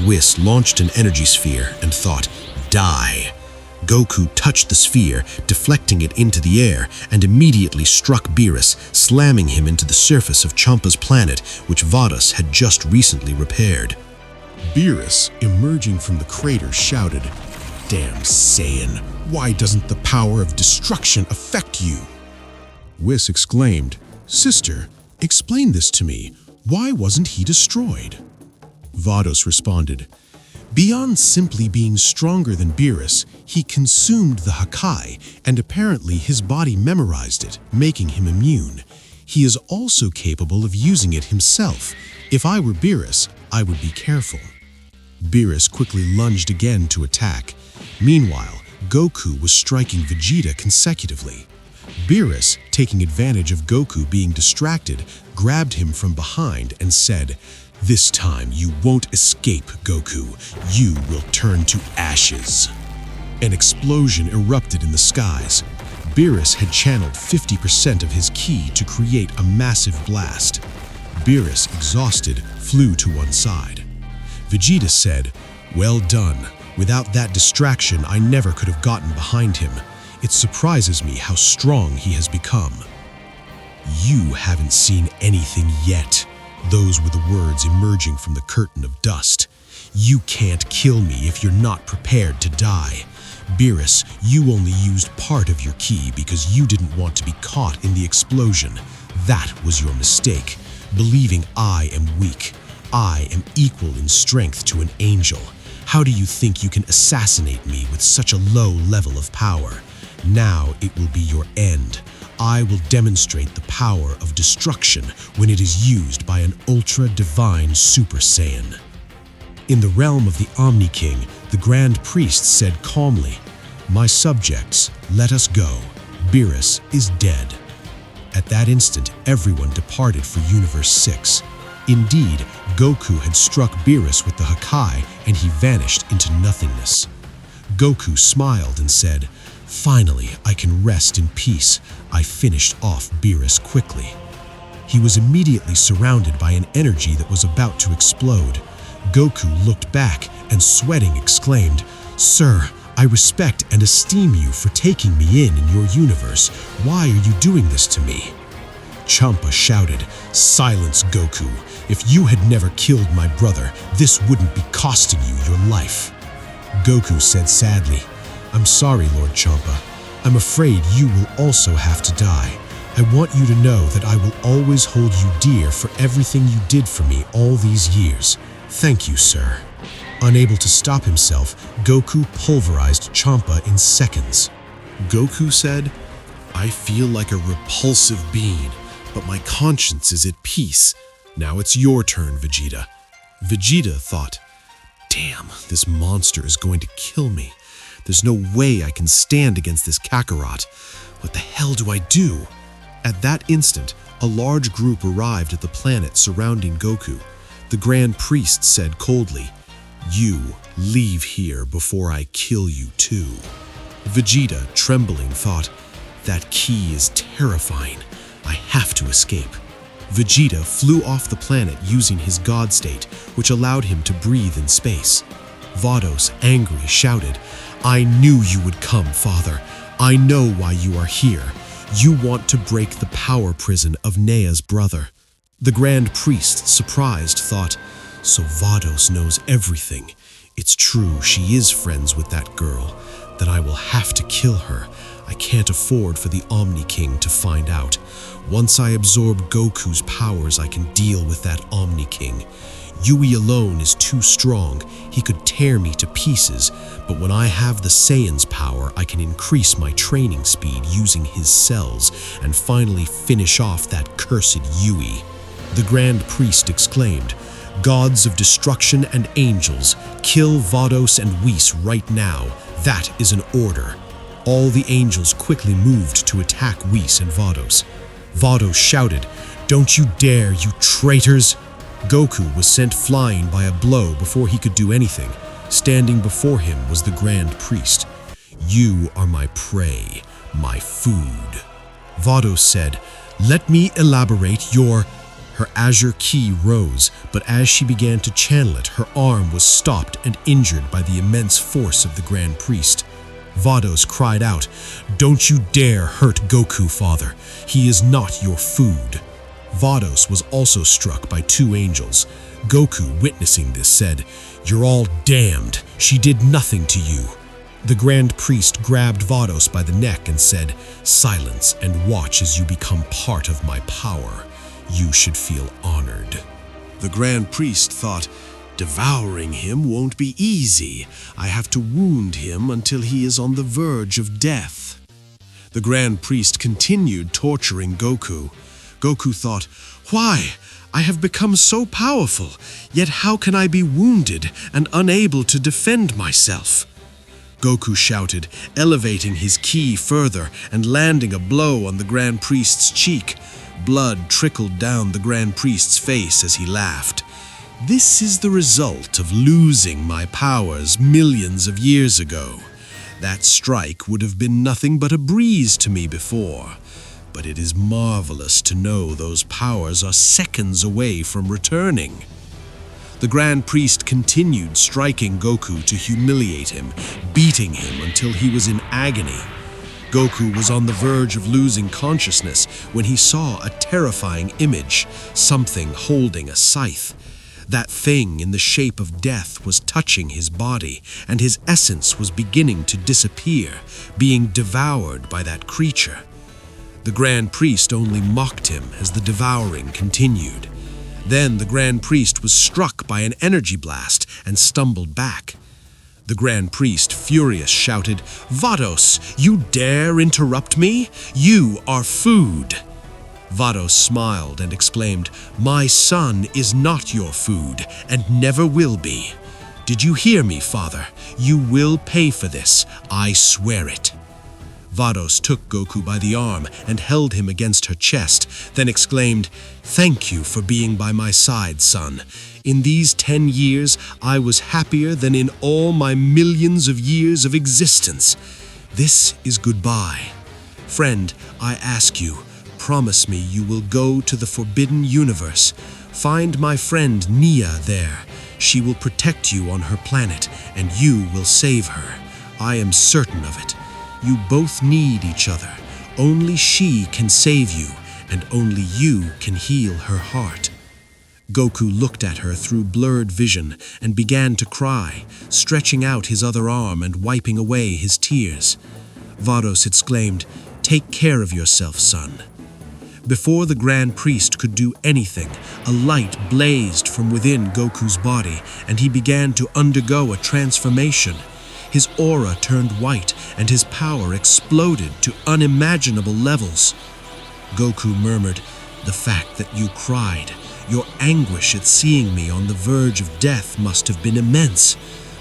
S1: Whis launched an energy sphere and thought, "Die." Goku touched the sphere, deflecting it into the air, and immediately struck Beerus, slamming him into the surface of Champa's planet, which Vados had just recently repaired.
S2: Beerus, emerging from the crater, shouted, "Damn Saiyan, why doesn't the power of destruction affect you?" Whis exclaimed, "Sister, explain this to me. Why wasn't he destroyed?" Vados responded, "Beyond simply being stronger than Beerus, he consumed the Hakai, and apparently his body memorized it, making him immune. He is also capable of using it himself. If I were Beerus, I would be careful." Beerus quickly lunged again to attack. Meanwhile, Goku was striking Vegeta consecutively. Beerus, taking advantage of Goku being distracted, grabbed him from behind and said, "This time you won't escape, Goku. You will turn to ashes." An explosion erupted in the skies. Beerus had channeled 50% of his ki to create a massive blast. Beerus, exhausted, flew to one side. Vegeta said, "Well done. Without that distraction, I never could have gotten behind him. It surprises me how strong he has become." "You haven't seen anything yet." Those were the words emerging from the curtain of dust. "You can't kill me if you're not prepared to die. Beerus, you only used part of your ki because you didn't want to be caught in the explosion. That was your mistake, believing I am weak. I am equal in strength to an angel. How do you think you can assassinate me with such a low level of power? Now it will be your end. I will demonstrate the power of destruction when it is used by an ultra-divine Super Saiyan." In the realm of the Omni King, the Grand Priest said calmly, "My subjects, let us go. Beerus is dead." At that instant, everyone departed for Universe 6. Indeed, Goku had struck Beerus with the Hakai, and he vanished into nothingness. Goku smiled and said, "Finally, I can rest in peace. I finished off Beerus quickly." He was immediately surrounded by an energy that was about to explode. Goku looked back and, sweating, exclaimed, "Sir, I respect and esteem you for taking me in your universe. Why are you doing this to me?" Champa shouted, "Silence, Goku. If you had never killed my brother, this wouldn't be costing you your life." Goku said sadly, "I'm sorry, Lord Champa. I'm afraid you will also have to die. I want you to know that I will always hold you dear for everything you did for me all these years. Thank you, sir." Unable to stop himself, Goku pulverized Champa in seconds.
S1: Goku said, "I feel like a repulsive being, but my conscience is at peace. Now it's your turn, Vegeta." Vegeta thought, "Damn, this monster is going to kill me. There's no way I can stand against this Kakarot. What the hell do I do?" At that instant, a large group arrived at the planet surrounding Goku. The Grand Priest said coldly, "You leave here before I kill you too." Vegeta, trembling, thought, "That key is terrifying. I have to escape." Vegeta flew off the planet using his God state, which allowed him to breathe in space. Vados, angry, shouted, "I knew you would come, Father. I know why you are here. You want to break the power prison of Nea's brother." The Grand Priest, surprised, thought, "So Vados knows everything. It's true, she is friends with that girl. Then I will have to kill her. I can't afford for the Omni King to find out. Once I absorb Goku's powers, I can deal with that Omni King. Yui alone is too strong. He could tear me to pieces, but when I have the Saiyan's power, I can increase my training speed using his cells and finally finish off that cursed Yui." The Grand Priest exclaimed, "Gods of destruction and angels, kill Vados and Whis right now. That is an order." All the angels quickly moved to attack Whis and Vados. Vados shouted, "Don't you dare, you traitors!" Goku was sent flying by a blow before he could do anything. Standing before him was the Grand Priest. "You are my prey, my food." Vados said, "Let me elaborate your..." Her azure ki rose, but as she began to channel it, her arm was stopped and injured by the immense force of the Grand Priest. Vados cried out, "Don't you dare hurt Goku, Father. He is not your food." Vados was also struck by two angels. Goku, witnessing this, said, "You're all damned. She did nothing to you." The Grand Priest grabbed Vados by the neck and said, "Silence and watch as you become part of my power. You should feel honored." The Grand Priest thought, "Devouring him won't be easy. I have to wound him until he is on the verge of death." The Grand Priest continued torturing Goku. Goku thought, "Why? I have become so powerful, yet how can I be wounded and unable to defend myself?" Goku shouted, elevating his ki further and landing a blow on the Grand Priest's cheek. Blood trickled down the Grand Priest's face as he laughed. "This is the result of losing my powers millions of years ago. That strike would have been nothing but a breeze to me before. But it is marvelous to know those powers are seconds away from returning." The Grand Priest continued striking Goku to humiliate him, beating him until he was in agony. Goku was on the verge of losing consciousness when he saw a terrifying image, something holding a scythe. That thing in the shape of death was touching his body, and his essence was beginning to disappear, being devoured by that creature. The Grand Priest only mocked him as the devouring continued. Then the Grand Priest was struck by an energy blast and stumbled back. The Grand Priest, furious, shouted, "Vados, you dare interrupt me? You are food!" Vados smiled and exclaimed, "My son is not your food, and never will be. Did you hear me, Father? You will pay for this, I swear it." Vados took Goku by the arm and held him against her chest, then exclaimed, "Thank you for being by my side, son. In these 10 years, I was happier than in all my millions of years of existence. This is goodbye. Friend, I ask you, promise me you will go to the Forbidden Universe. Find my friend Nia there. She will protect you on her planet, and you will save her. I am certain of it. You both need each other. Only she can save you, and only you can heal her heart."
S3: Goku looked at her through blurred vision and began to cry, stretching out his other arm and wiping away his tears. Vados exclaimed, "Take care of yourself, son." Before the Grand Priest could do anything, a light blazed from within Goku's body, and he began to undergo a transformation. His aura turned white, and his power exploded to unimaginable levels. Goku murmured, "The fact that you cried, your anguish at seeing me on the verge of death must have been immense.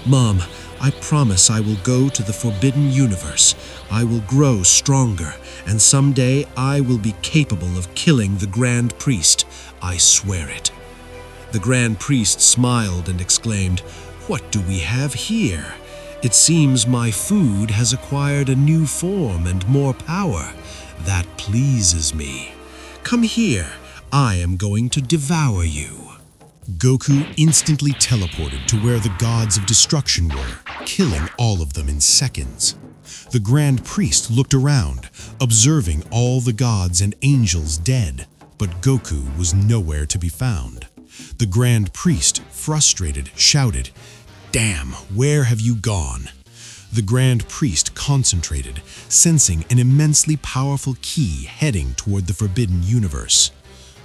S3: Mom, I promise I will go to the Forbidden Universe. I will grow stronger, and someday I will be capable of killing the Grand Priest. I swear it." The Grand Priest smiled and exclaimed, "What do we have here? It seems my food has acquired a new form and more power. That pleases me. Come here. I am going to devour you."
S2: Goku instantly teleported to where the gods of destruction were, killing all of them in seconds. The Grand Priest looked around, observing all the gods and angels dead, but Goku was nowhere to be found. The Grand Priest, frustrated, shouted, "Damn, where have you gone?" The Grand Priest concentrated, sensing an immensely powerful key heading toward the Forbidden Universe.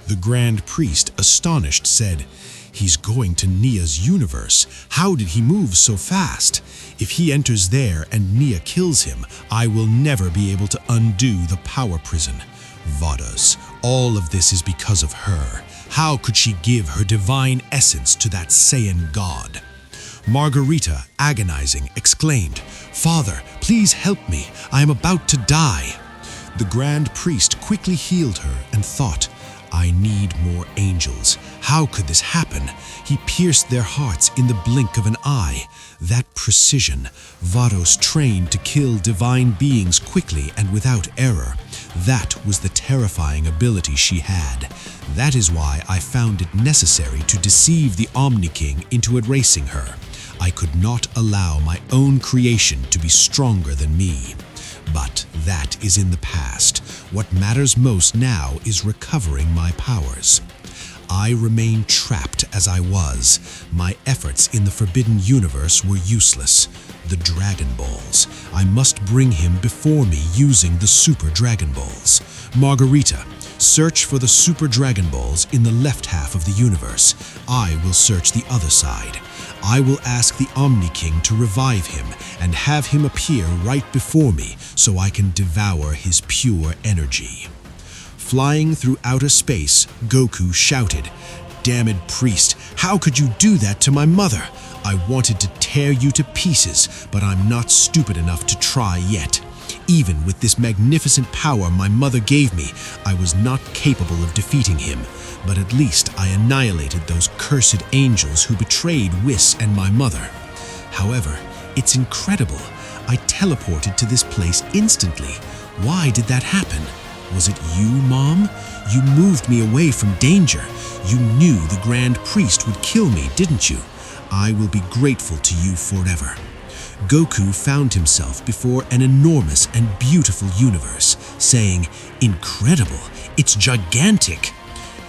S2: The Grand Priest, astonished, said, "He's going to Nia's universe. How did he move so fast? If he enters there and Nia kills him, I will never be able to undo the power prison. Vados, all of this is because of her. How could she give her divine essence to that Saiyan god?" Margarita, agonizing, exclaimed, "Father, please help me. I am about to die." The Grand Priest quickly healed her and thought, "I need more angels. How could this happen?" He pierced their hearts in the blink of an eye. That precision, Vados trained to kill divine beings quickly and without error. That was the terrifying ability she had. That is why I found it necessary to deceive the Omni King into erasing her. I could not allow my own creation to be stronger than me. But that is in the past. What matters most now is recovering my powers. I remain trapped as I was. My efforts in the Forbidden Universe were useless. The Dragon Balls. I must bring him before me using the Super Dragon Balls. Margarita, search for the Super Dragon Balls in the left half of the universe. I will search the other side. I will ask the Omni King to revive him and have him appear right before me so I can devour his pure energy. Flying through outer space, Goku shouted, "Damned priest, how could you do that to my mother? I wanted to tear you to pieces, but I'm not stupid enough to try yet. Even with this magnificent power my mother gave me, I was not capable of defeating him. But at least I annihilated those cursed angels who betrayed Whis and my mother. However, it's incredible. I teleported to this place instantly. Why did that happen? Was it you, Mom? You moved me away from danger. You knew the Grand Priest would kill me, didn't you? I will be grateful to you forever." Goku found himself before an enormous and beautiful universe, saying, "Incredible! It's gigantic!"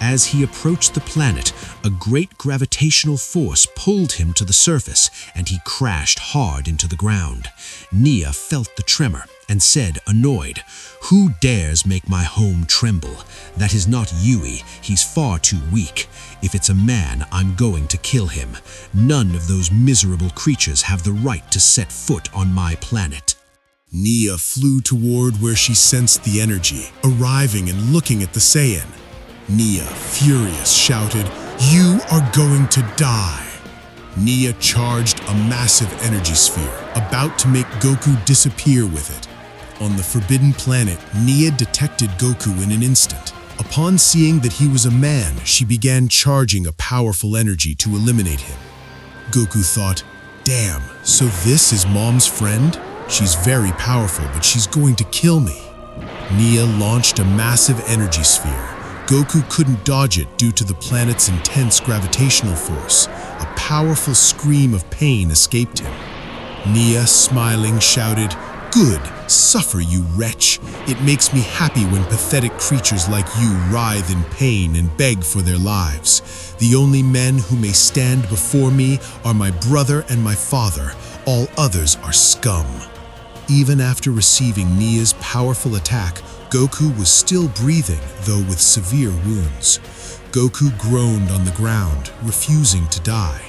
S2: As he approached the planet, a great gravitational force pulled him to the surface, and he crashed hard into the ground. Nia felt the tremor and said, annoyed, "Who dares make my home tremble? That is not Yui. He's far too weak. If it's a man, I'm going to kill him. None of those miserable creatures have the right to set foot on my planet." Nia flew toward where she sensed the energy, arriving and looking at the Saiyan. Nia, furious, shouted, "You are going to die!" Nia charged a massive energy sphere, about to make Goku disappear with it. On the Forbidden Planet, Nia detected Goku in an instant. Upon seeing that he was a man, she began charging a powerful energy to eliminate him. Goku thought, "Damn, so this is Mom's friend? She's very powerful, but she's going to kill me." Nia launched a massive energy sphere. Goku couldn't dodge it due to the planet's intense gravitational force. A powerful scream of pain escaped him. Nia, smiling, shouted, "Good, Suffer, you wretch. It makes me happy when pathetic creatures like you writhe in pain and beg for their lives. The only men who may stand before me are my brother and my father. All others are scum." Even after receiving Nia's powerful attack, Goku was still breathing, though with severe wounds. Goku groaned on the ground, refusing to die.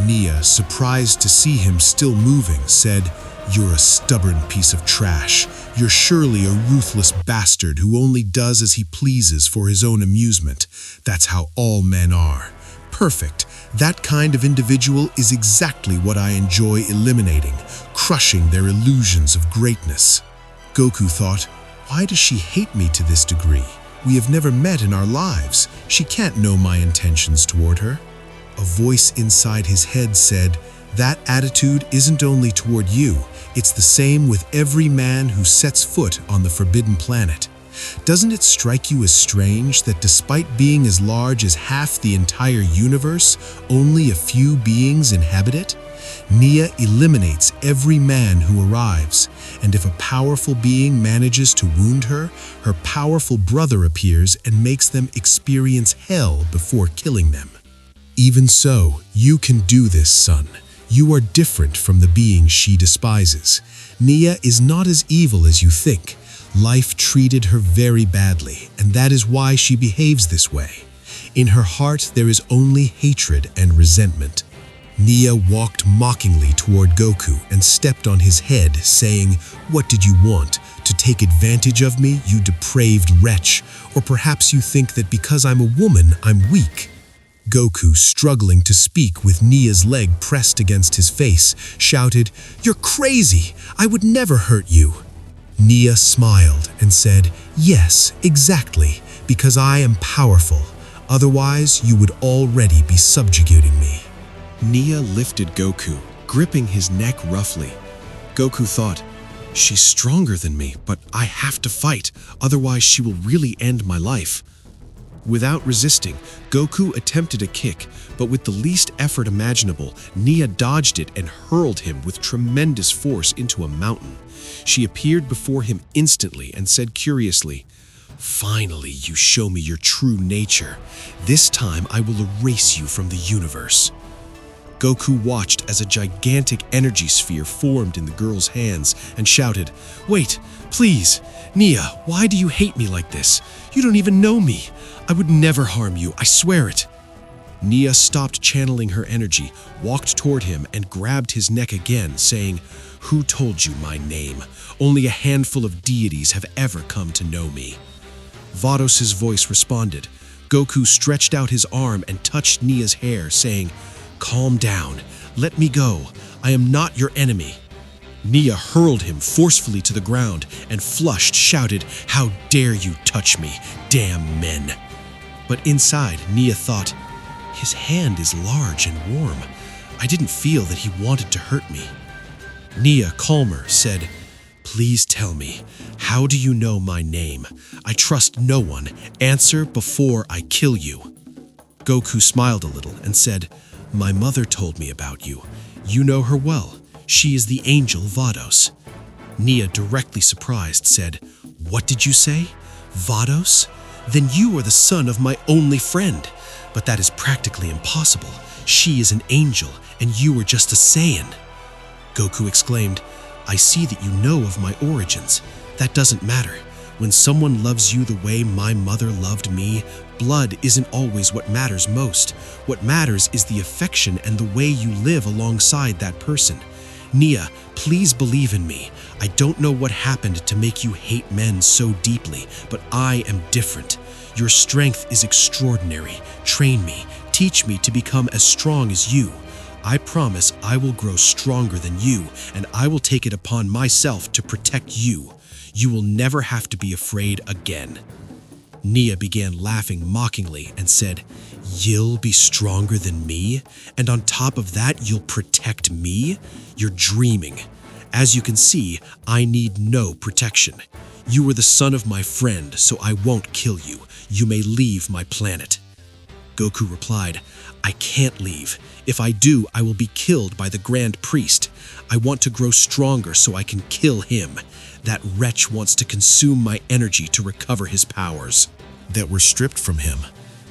S2: Nia, surprised to see him still moving, said, "You're a stubborn piece of trash. You're surely a ruthless bastard who only does as he pleases for his own amusement. That's how all men are. Perfect. That kind of individual is exactly what I enjoy eliminating, crushing their illusions of greatness." Goku thought, "Why does she hate me to this degree? We have never met in our lives. She can't know my intentions toward her." A voice inside his head said, "That attitude isn't only toward you, it's the same with every man who sets foot on the Forbidden Planet. Doesn't it strike you as strange that despite being as large as half the entire universe, only a few beings inhabit it? Nia eliminates every man who arrives, and if a powerful being manages to wound her, her powerful brother appears and makes them experience hell before killing them. Even so, you can do this, son. You are different from the being she despises. Nia is not as evil as you think. Life treated her very badly, and that is why she behaves this way. In her heart, there is only hatred and resentment." Nia walked mockingly toward Goku and stepped on his head, saying, "What did you want? To take advantage of me, you depraved wretch? Or perhaps you think that because I'm a woman, I'm weak?" Goku, struggling to speak with Nia's leg pressed against his face, shouted, "You're crazy! I would never hurt you!" Nia smiled and said, "Yes, exactly, because I am powerful. Otherwise, you would already be subjugating me."
S1: Nia lifted Goku, gripping his neck roughly. Goku thought, "She's stronger than me, but I have to fight, otherwise she will really end my life." Without resisting, Goku attempted a kick, but with the least effort imaginable, Nia dodged it and hurled him with tremendous force into a mountain. She appeared before him instantly and said curiously, "Finally, you show me your true nature. This time I will erase you from the universe." Goku watched as a gigantic energy sphere formed in the girl's hands and shouted, "Wait, please! Nia, why do you hate me like this? You don't even know me. I would never harm you, I swear it." Nia stopped channeling her energy, walked toward him, and grabbed his neck again, saying, "Who told you my name? Only a handful of deities have ever come to know me." Vados' voice responded. Goku stretched out his arm and touched Nia's hair, saying, "Calm down. Let me go. I am not your enemy." Nia hurled him forcefully to the ground and, flushed, shouted, "How dare you touch me, damn men!" But inside, Nia thought, "His hand is large and warm. I didn't feel that he wanted to hurt me." Nia, calmer, said, "Please tell me, how do you know my name? I trust no one. Answer before I kill you." Goku smiled a little and said, "My mother told me about you. You know her well. She is the angel Vados." Nia, directly surprised, said, "What did you say? Vados? Then you are the son of my only friend. But that is practically impossible. She is an angel, and you are just a Saiyan." Goku exclaimed, "I see that you know of my origins. That doesn't matter. When someone loves you the way my mother loved me, blood isn't always what matters most. What matters is the affection and the way you live alongside that person. Nia, please believe in me. I don't know what happened to make you hate men so deeply, but I am different. Your strength is extraordinary. Train me. Teach me to become as strong as you. I promise I will grow stronger than you, and I will take it upon myself to protect you. You will never have to be afraid again." Nia began laughing mockingly and said, "You'll be stronger than me? And on top of that, you'll protect me? You're dreaming. As you can see, I need no protection. You are the son of my friend, so I won't kill you. You may leave my planet."
S3: Goku replied, "I can't leave. If I do, I will be killed by the Grand Priest. I want to grow stronger so I can kill him. That wretch wants to consume my energy to recover his powers."
S1: That were stripped from him.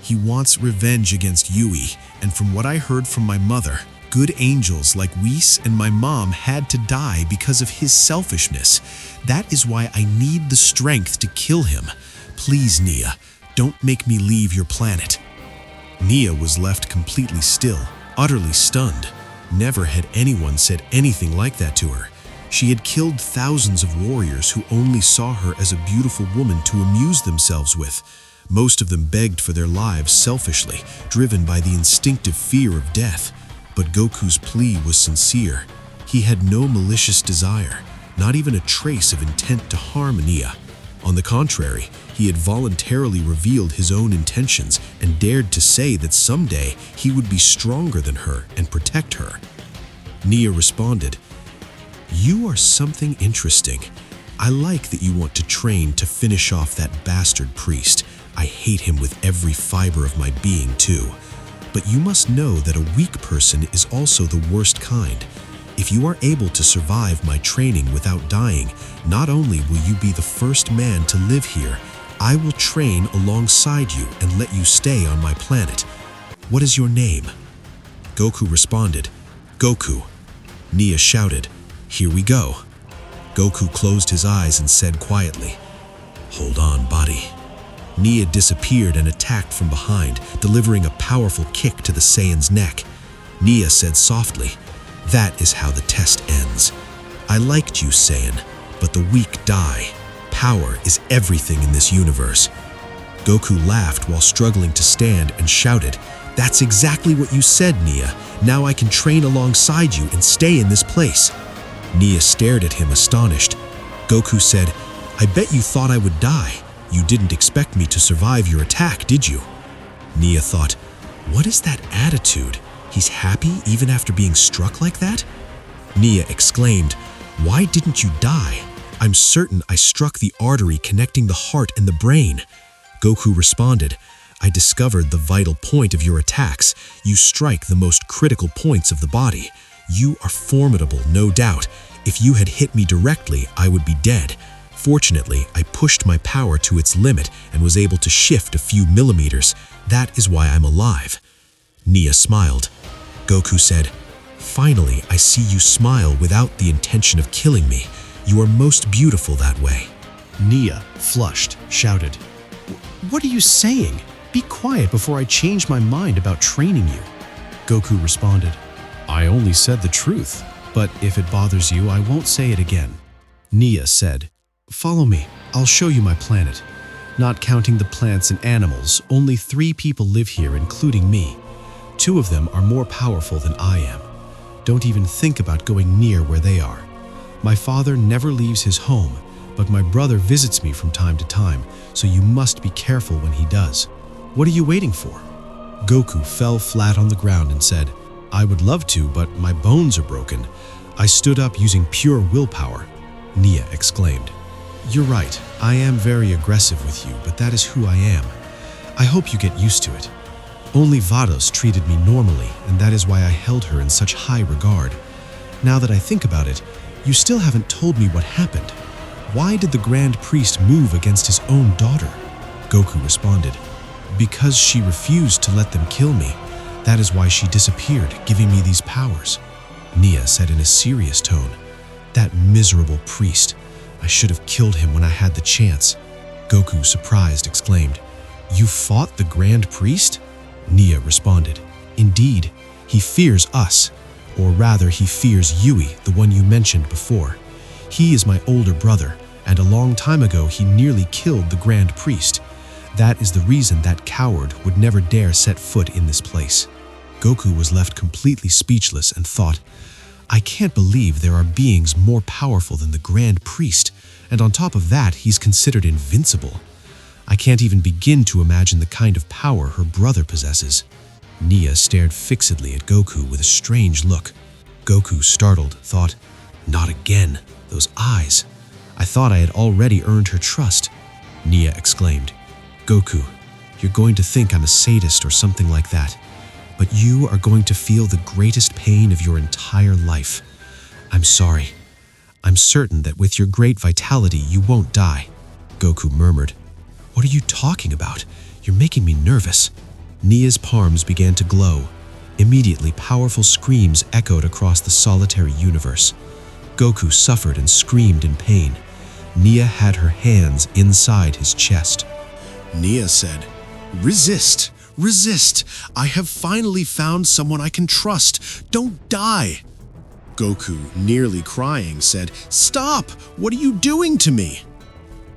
S1: He wants revenge against Yui, and from what I heard from my mother, good angels like Whis and my mom had to die because of his selfishness. That is why I need the strength to kill him. Please, Nia, don't make me leave your planet. Nia was left completely still, utterly stunned. Never had anyone said anything like that to her. She had killed thousands of warriors who only saw her as a beautiful woman to amuse themselves with. Most of them begged for their lives selfishly, driven by the instinctive fear of death. But Goku's plea was sincere. He had no malicious desire, not even a trace of intent to harm Nia. On the contrary, he had voluntarily revealed his own intentions and dared to say that someday he would be stronger than her and protect her. Nia responded, "You are something interesting. I like that you want to train to finish off that bastard priest. I hate him with every fiber of my being too. But you must know that a weak person is also the worst kind. If you are able to survive my training without dying, not only will you be the first man to live here, I will train alongside you and let you stay on my planet. What is your name?" Goku responded, "Goku." Nia shouted, "Here we go." Goku closed his eyes and said quietly, "Hold on, body." Nia disappeared and attacked from behind, delivering a powerful kick to the Saiyan's neck. Nia said softly, "That is how the test ends. I liked you, Saiyan, but the weak die. Power is everything in this universe." Goku laughed while struggling to stand and shouted, "That's exactly what you said, Nia. Now I can train alongside you and stay in this place." Nia stared at him astonished. Goku said, "I bet you thought I would die. You didn't expect me to survive your attack, did you?" Nia thought, "What is that attitude? He's happy even after being struck like that?" Nia exclaimed, "Why didn't you die? I'm certain I struck the artery connecting the heart and the brain." Goku responded, "I discovered the vital point of your attacks. You strike the most critical points of the body. You are formidable, no doubt. If you had hit me directly, I would be dead. Fortunately, I pushed my power to its limit and was able to shift a few millimeters. That is why I'm alive." Nia smiled. Goku said, "Finally, I see you smile without the intention of killing me. You are most beautiful that way."
S3: Nia, flushed, shouted, "What are you saying? Be quiet before I change my mind about training you." Goku responded, "I only said the truth, but if it bothers you, I won't say it again." Nia said, "Follow me. I'll show you my planet. Not counting the plants and animals, only 3 people live here, including me. 2 of them are more powerful than I am. Don't even think about going near where they are. My father never leaves his home, but my brother visits me from time to time, so you must be careful when he does. What are you waiting for?" Goku fell flat on the ground and said, "I would love to, but my bones are broken." I stood up using pure willpower. Nia exclaimed, "You're right, I am very aggressive with you, but that is who I am. I hope you get used to it. Only Vados treated me normally, and that is why I held her in such high regard. Now that I think about it, you still haven't told me what happened. Why did the Grand Priest move against his own daughter?" Goku responded, "Because she refused to let them kill me. That is why she disappeared, giving me these powers." Nia said in a serious tone, "That miserable priest. I should have killed him when I had the chance." Goku, surprised, exclaimed, "You fought the Grand Priest?" Nia responded, "Indeed, he fears us. Or rather, he fears Yui, the one you mentioned before. He is my older brother, and a long time ago he nearly killed the Grand Priest. That is the reason that coward would never dare set foot in this place." Goku was left completely speechless and thought, "I can't believe there are beings more powerful than the Grand Priest, and on top of that, he's considered invincible. I can't even begin to imagine the kind of power her brother possesses." Nia stared fixedly at Goku with a strange look. Goku, startled, thought, "Not again, those eyes. I thought I had already earned her trust." Nia exclaimed, "Goku, you're going to think I'm a sadist or something like that. But you are going to feel the greatest pain of your entire life. I'm sorry. I'm certain that with your great vitality, you won't die," Goku murmured. "What are you talking about? You're making me nervous." Nia's palms began to glow. Immediately, powerful screams echoed across the solitary universe. Goku suffered and screamed in pain. Nia had her hands inside his chest.
S1: Nia said, "Resist! Resist! I have finally found someone I can trust. Don't die!" Goku, nearly crying, said, "Stop! What are you doing to me?"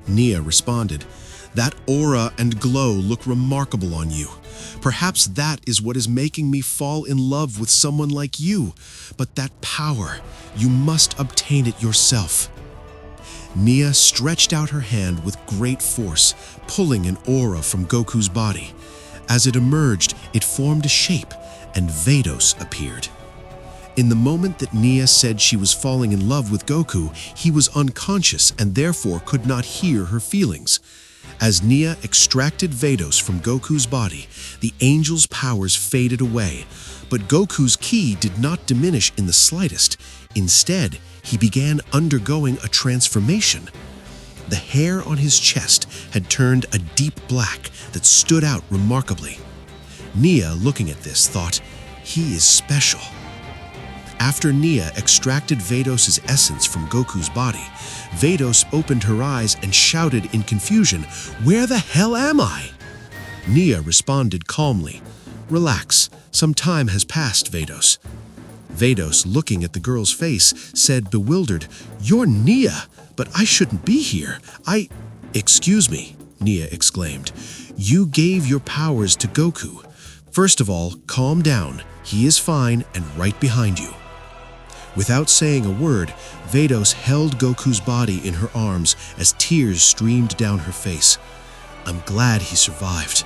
S1: Nia responded, "That aura and glow look remarkable on you. Perhaps that is what is making me fall in love with someone like you. But that power, you must obtain it yourself." Nia stretched out her hand with great force, pulling an aura from Goku's body. As it emerged, it formed a shape, and Vados appeared. In the moment that Nia said she was falling in love with Goku, he was unconscious and therefore could not hear her feelings. As Nia extracted Vados from Goku's body, the angel's powers faded away, but Goku's ki did not diminish in the slightest. Instead, he began undergoing a transformation. The hair on his chest had turned a deep black that stood out remarkably. Nia, looking at this, thought, "He is special." After Nia extracted Vados' essence from Goku's body, Vados opened her eyes and shouted in confusion, "Where the hell am I?" Nia responded calmly, "Relax, some time has passed, Vados." Vados, looking at the girl's face, said bewildered, "You're Nia, but I shouldn't be here. Excuse me," Nia exclaimed. "You gave your powers to Goku. First of all, calm down. He is fine and right behind you." Without saying a word, Vados held Goku's body in her arms as tears streamed down her face. "I'm glad he survived."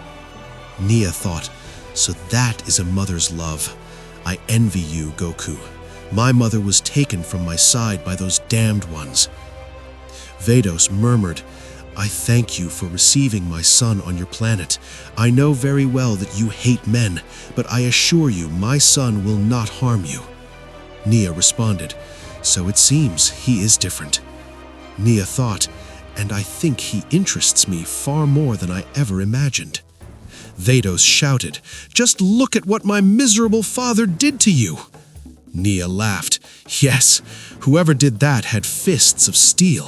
S1: Nia thought, "So that is a mother's love. I envy you, Goku. My mother was taken from my side by those damned ones." Vados murmured, "I thank you for receiving my son on your planet. I know very well that you hate men, but I assure you my son will not harm you." Nia responded, "So it seems he is different." Nia thought, "And I think he interests me far more than I ever imagined." Vados shouted, "Just look at what my miserable father did to you!" Nia laughed. "Yes, whoever did that had fists of steel."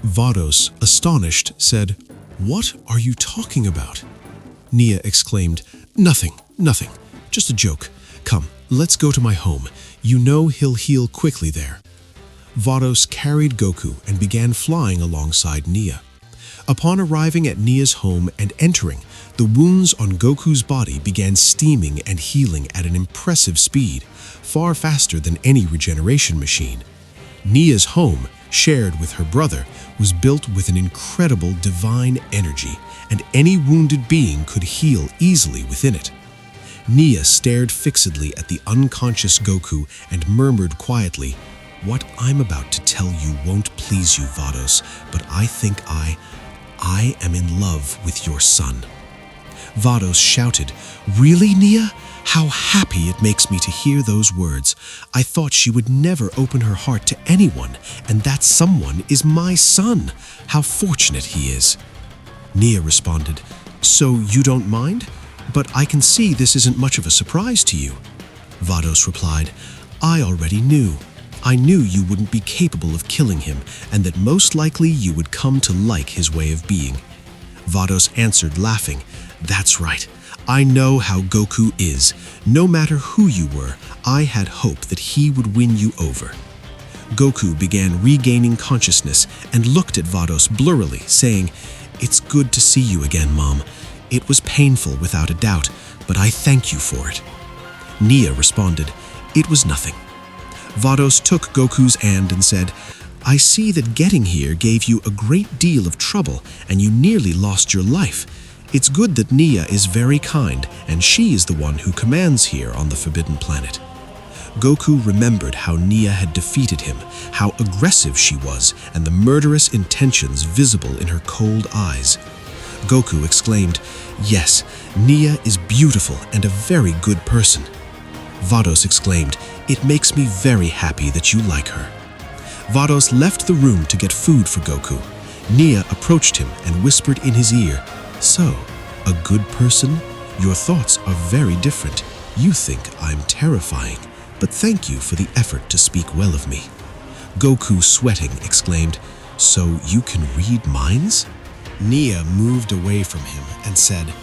S3: Vados, astonished, said, "What are you talking about?" Nia exclaimed, Nothing, just a joke. Come, let's go to my home. You know he'll heal quickly there." Vados carried Goku and began flying alongside Nia. Upon arriving at Nia's home and entering, the wounds on Goku's body began steaming and healing at an impressive speed, far faster than any regeneration machine. Nia's home, shared with her brother, was built with an incredible divine energy, and any wounded being could heal easily within it. Nia stared fixedly at the unconscious Goku and murmured quietly, "What I'm about to tell you won't please you, Vados, but I think I am in love with your son." Vados shouted, "Really, Nia? How happy it makes me to hear those words. I thought she would never open her heart to anyone, and that someone is my son. How fortunate he is." Nia responded, "So you don't mind? But I can see this isn't much of a surprise to you." Vados replied, "I already knew. I knew you wouldn't be capable of killing him, and that most likely you would come to like his way of being." Vados answered, laughing, "That's right. I know how Goku is. No matter who you were, I had hope that he would win you over." Goku began regaining consciousness and looked at Vados blurrily, saying, "It's good to see you again, Mom. It was painful without a doubt, but I thank you for it." Nia responded, "It was nothing." Vados took Goku's hand and said, "I see that getting here gave you a great deal of trouble and you nearly lost your life. It's good that Nia is very kind and she is the one who commands here on the Forbidden Planet." Goku remembered how Nia had defeated him, how aggressive she was, and the murderous intentions visible in her cold eyes. Goku exclaimed, "Yes, Nia is beautiful and a very good person." Vados exclaimed, "It makes me very happy that you like her." Vados left the room to get food for Goku. Nia approached him and whispered in his ear, "So, a good person? Your thoughts are very different. You think I'm terrifying, but thank you for the effort to speak well of me." Goku, sweating, exclaimed, "So you can read minds?" Nia moved away from him and said,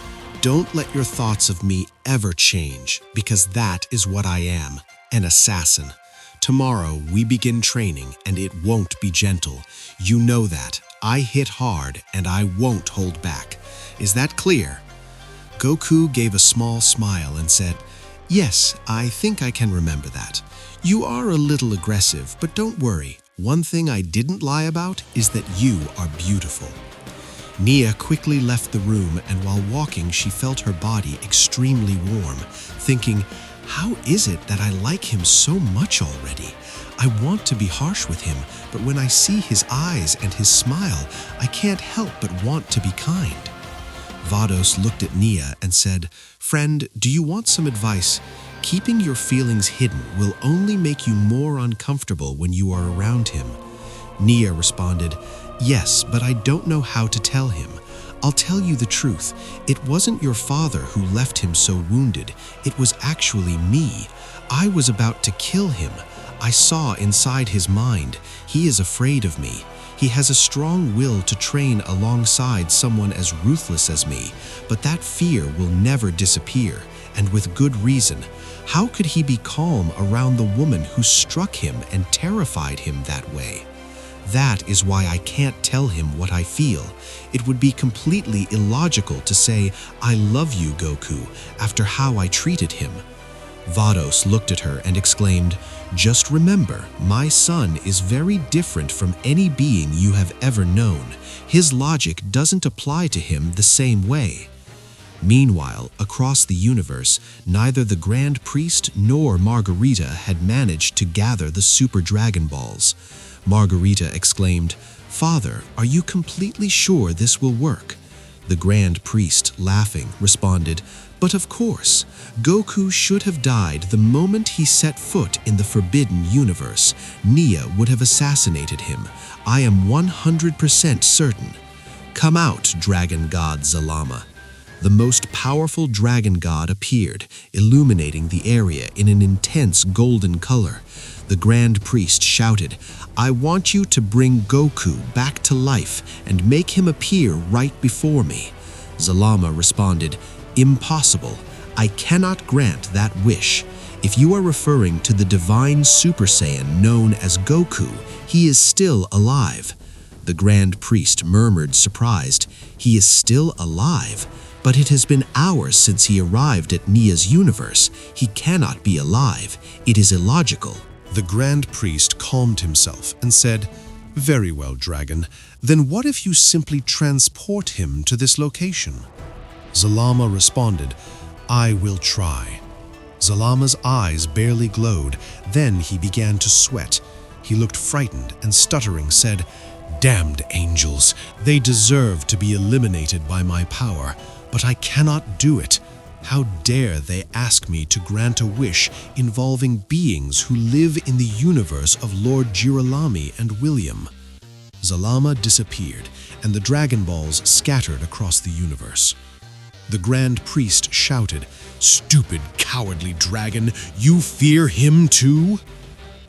S3: "Don't let your thoughts of me ever change, because that is what I am, an assassin. Tomorrow we begin training and it won't be gentle. You know that. I hit hard and I won't hold back. Is that clear?" Goku gave a small smile and said, "Yes, I think I can remember that. You are a little aggressive, but don't worry. One thing I didn't lie about is that you are beautiful." Nia quickly left the room, and while walking she felt her body extremely warm, thinking, "How is it that I like him so much already? I want to be harsh with him, but when I see his eyes and his smile, I can't help but want to be kind." Vados looked at Nia and said, "Friend, do you want some advice? Keeping your feelings hidden will only make you more uncomfortable when you are around him." Nia responded, "Yes, but I don't know how to tell him. I'll tell you the truth. It wasn't your father who left him so wounded. It was actually me. I was about to kill him. I saw inside his mind. He is afraid of me. He has a strong will to train alongside someone as ruthless as me, but that fear will never disappear, and with good reason. How could he be calm around the woman who struck him and terrified him that way? That is why I can't tell him what I feel. It would be completely illogical to say, 'I love you, Goku,' after how I treated him." Vados looked at her and exclaimed, "Just remember, my son is very different from any being you have ever known. His logic doesn't apply to him the same way." Meanwhile, across the universe, neither the Grand Priest nor Margarita had managed to gather the Super Dragon Balls. Margarita exclaimed, "Father, are you completely sure this will work?" The Grand Priest, laughing, responded, "But of course, Goku should have died the moment he set foot in the Forbidden Universe. Nia would have assassinated him. I am 100% certain. Come out, Dragon God Zalama." The most powerful dragon god appeared, illuminating the area in an intense golden color. The Grand Priest shouted, "I want you to bring Goku back to life and make him appear right before me." Zalama responded, "Impossible. I cannot grant that wish. If you are referring to the divine Super Saiyan known as Goku, he is still alive." The Grand Priest murmured, surprised, "He is still alive? But it has been hours since he arrived at Nia's universe. He cannot be alive. It is illogical."
S2: The Grand Priest calmed himself and said, "Very well, Dragon. Then what if you simply transport him to this location?" Zalama responded, "I will try." Zalama's eyes barely glowed. Then he began to sweat. He looked frightened and stuttering said, "Damned angels, they deserve to be eliminated by my power, but I cannot do it. How dare they ask me to grant a wish involving beings who live in the universe of Lord Girolami and William?" Zalama disappeared, and the Dragon Balls scattered across the universe. The Grand Priest shouted, "Stupid, cowardly dragon, you fear him too?"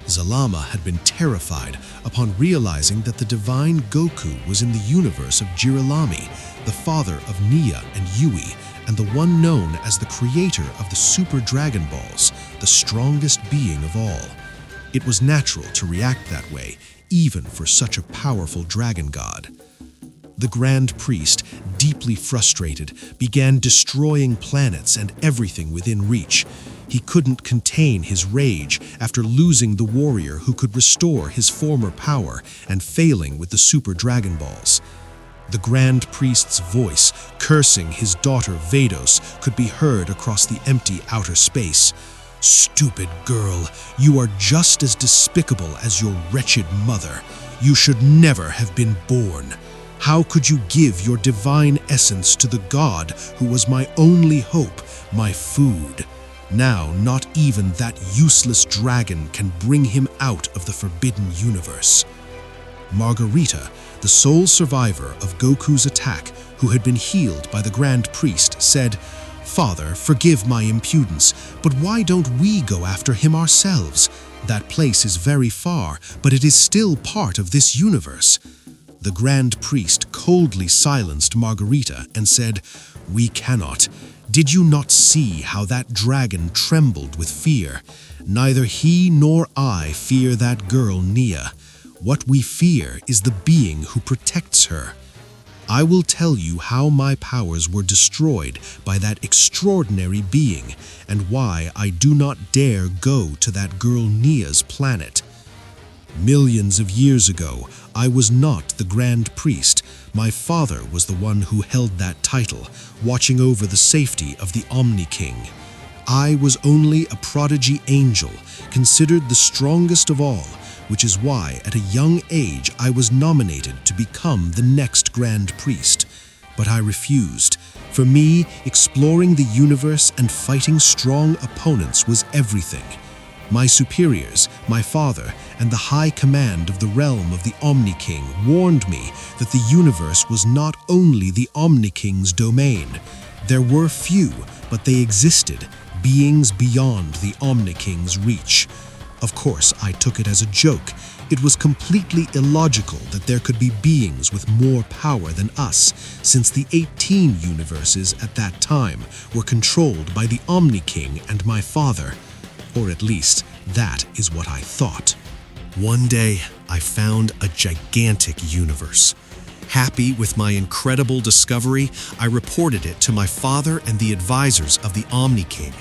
S2: Zalama had been terrified upon realizing that the divine Goku was in the universe of Girolami, the father of Nia and Yui, and the one known as the creator of the Super Dragon Balls, the strongest being of all. It was natural to react that way, even for such a powerful dragon god. The Grand Priest, deeply frustrated, began destroying planets and everything within reach. He couldn't contain his rage after losing the warrior who could restore his former power and failing with the Super Dragon Balls. The Grand Priest's voice, cursing his daughter Vados, could be heard across the empty outer space. "Stupid girl, you are just as despicable as your wretched mother. You should never have been born." How could you give your divine essence to the god who was my only hope, my food? Now, not even that useless dragon can bring him out of the forbidden universe. Margarita, the sole survivor of Goku's attack, who had been healed by the Grand Priest, said, "Father, forgive my impudence, but why don't we go after him ourselves? That place is very far, but it is still part of this universe." The Grand Priest coldly silenced Margarita and said, "We cannot. Did you not see how that dragon trembled with fear? Neither he nor I fear that girl, Nia. What we fear is the being who protects her. I will tell you how my powers were destroyed by that extraordinary being and why I do not dare go to that girl Nia's planet. Millions of years ago, I was not the Grand Priest. My father was the one who held that title, watching over the safety of the Omni King. I was only a prodigy angel, considered the strongest of all, which is why at a young age I was nominated to become the next Grand Priest. But I refused. For me, exploring the universe and fighting strong opponents was everything. My superiors, my father, and the high command of the realm of the Omni King warned me that the universe was not only the Omni King's domain. There were few, but they existed, beings beyond the Omni King's reach. Of course, I took it as a joke. It was completely illogical that there could be beings with more power than us, since the 18 universes at that time were controlled by the Omni King and my father. Or at least, that is what I thought. One day, I found a gigantic universe. Happy with my incredible discovery, I reported it to my father and the advisors of the Omni King.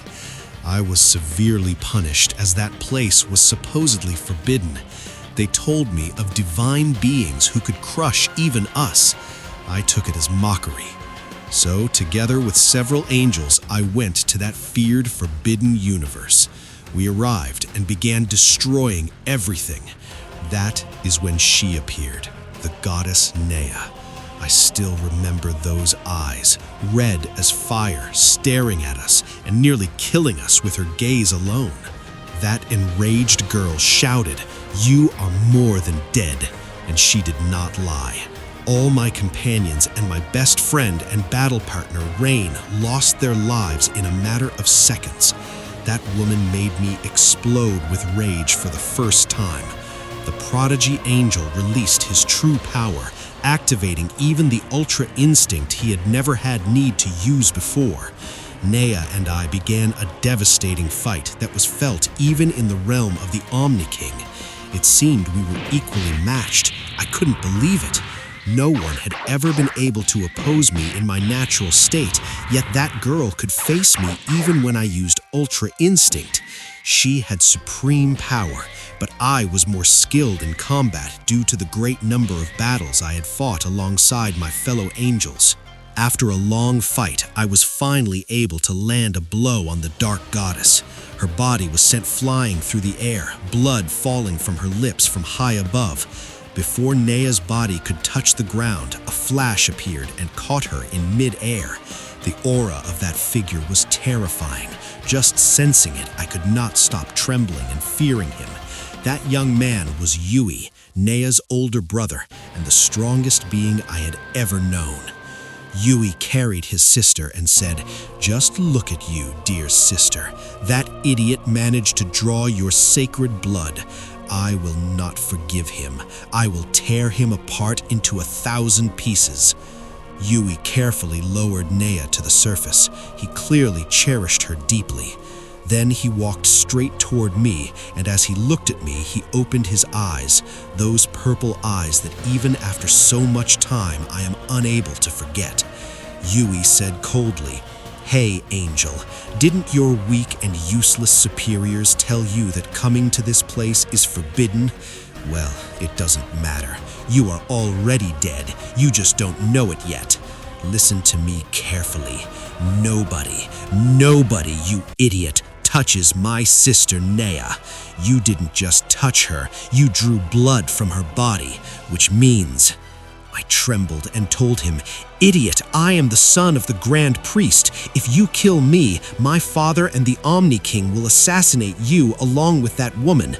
S2: I was severely punished as that place was supposedly forbidden. They told me of divine beings who could crush even us. I took it as mockery. So, together with several angels, I went to that feared forbidden universe. We arrived and began destroying everything. That is when she appeared, the goddess Nea. I still remember those eyes, red as fire, staring at us and nearly killing us with her gaze alone. That enraged girl shouted, "You are more than dead," and she did not lie. All my companions and my best friend and battle partner, Rain, lost their lives in a matter of seconds. That woman made me explode with rage for the first time. The prodigy angel released his true power, activating even the ultra instinct he had never had need to use before. Nea and I began a devastating fight that was felt even in the realm of the Omni King. It seemed we were equally matched. I couldn't believe it. No one had ever been able to oppose me in my natural state, yet that girl could face me even when I used Ultra Instinct. She had supreme power, but I was more skilled in combat due to the great number of battles I had fought alongside my fellow angels. After a long fight, I was finally able to land a blow on the Dark Goddess. Her body was sent flying through the air, blood falling from her lips from high above. Before Nea's body could touch the ground, a flash appeared and caught her in mid-air. The aura of that figure was terrifying. Just sensing it, I could not stop trembling and fearing him. That young man was Yui, Nea's older brother, and the strongest being I had ever known. Yui carried his sister and said, "Just look at you, dear sister. That idiot managed to draw your sacred blood. I will not forgive him. I will tear him apart into 1,000 pieces." Yui carefully lowered Nea to the surface. He clearly cherished her deeply. Then he walked straight toward me, and as he looked at me, he opened his eyes, those purple eyes that even after so much time I am unable to forget. Yui said coldly, "Hey, Angel, didn't your weak and useless superiors tell you that coming to this place is forbidden? Well, it doesn't matter. You are already dead. You just don't know it yet. Listen to me carefully. Nobody, you idiot, touches my sister Nea. You didn't just touch her, you drew blood from her body, which means
S3: I trembled and told him, "Idiot, I am the son of the Grand Priest. If you kill me, my father and the Omni King will assassinate you along with that woman."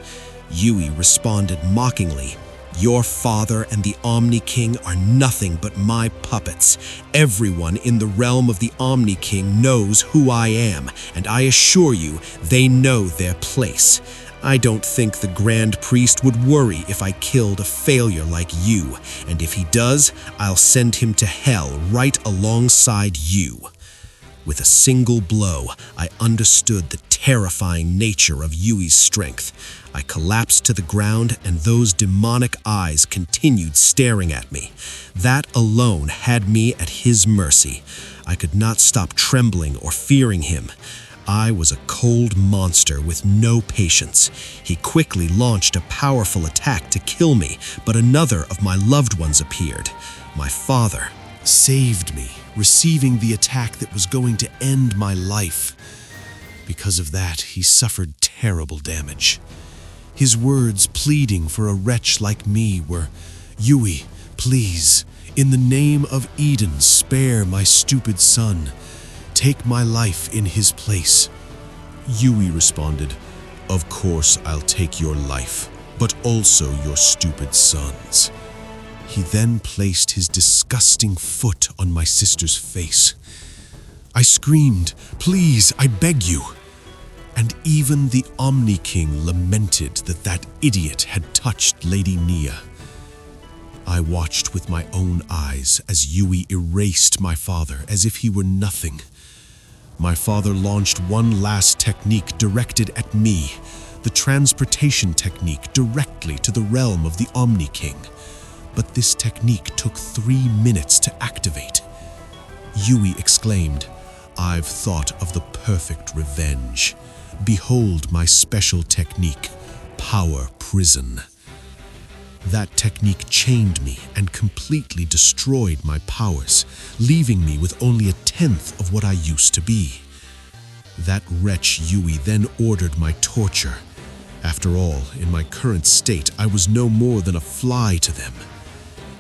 S3: Yui responded mockingly, "Your father and the Omni King are nothing but my puppets. Everyone in the realm of the Omni King knows who I am, and I assure you they know their place. I don't think the Grand Priest would worry if I killed a failure like you, and if he does, I'll send him to hell right alongside you." With a single blow, I understood the terrifying nature of Yui's strength. I collapsed to the ground, and those demonic eyes continued staring at me. That alone had me at his mercy. I could not stop trembling or fearing him. I was a cold monster with no patience. He quickly launched a powerful attack to kill me, but another of my loved ones appeared. My father saved me, receiving the attack that was going to end my life. Because of that, he suffered terrible damage. His words pleading for a wretch like me were, "Yui, please, in the name of Eden, spare my stupid son. Take my life in his place." Yui responded, "Of course I'll take your life, but also your stupid son's." He then placed his disgusting foot on my sister's face. I screamed, "Please, I beg you." And even the Omni King lamented that that idiot had touched Lady Nia. I watched with my own eyes as Yui erased my father as if he were nothing. My father launched one last technique directed at me, the transportation technique directly to the realm of the Omni King. But this technique took 3 minutes to activate. Yui exclaimed, "I've thought of the perfect revenge. Behold my special technique, Power Prison." That technique chained me and completely destroyed my powers, leaving me with only 1/10 of what I used to be. That wretch Yui then ordered my torture. After all, in my current state, I was no more than a fly to them.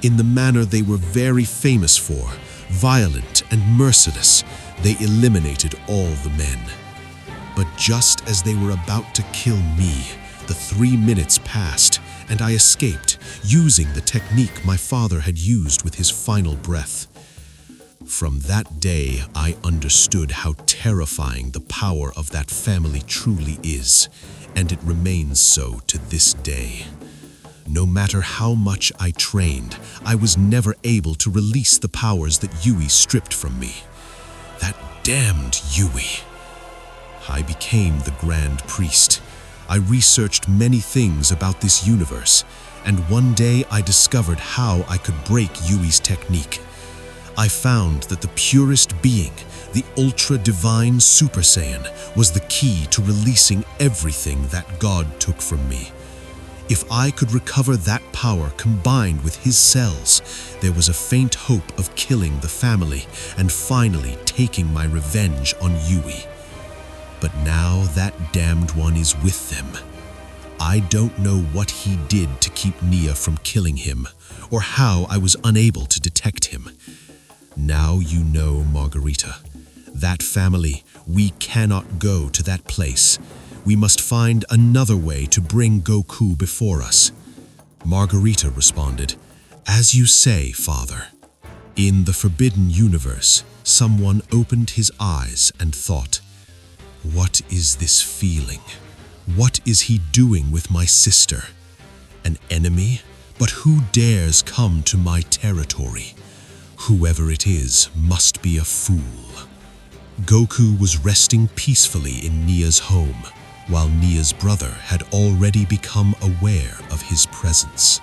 S3: In the manner they were very famous for, violent and merciless, they eliminated all the men. But just as they were about to kill me, the 3 minutes passed, and I escaped, using the technique my father had used with his final breath. From that day, I understood how terrifying the power of that family truly is, and it remains so to this day. No matter how much I trained, I was never able to release the powers that Yui stripped from me. That damned Yui. I became the Grand Priest. I researched many things about this universe, and one day I discovered how I could break Yui's technique. I found that the purest being, the ultra-divine Super Saiyan, was the key to releasing everything that God took from me. If I could recover that power combined with his cells, there was a faint hope of killing the family and finally taking my revenge on Yui. But now that damned one is with them. I don't know what he did to keep Nia from killing him, or how I was unable to detect him. Now you know, Margarita. That family, we cannot go to that place. We must find another way to bring Goku before us. Margarita responded, "As you say, Father." In the Forbidden Universe, someone opened his eyes and thought, "What is this feeling? What is he doing with my sister? An enemy? But who dares come to my territory? Whoever it is must be a fool." Goku was resting peacefully in Nia's home, while Nia's brother had already become aware of his presence.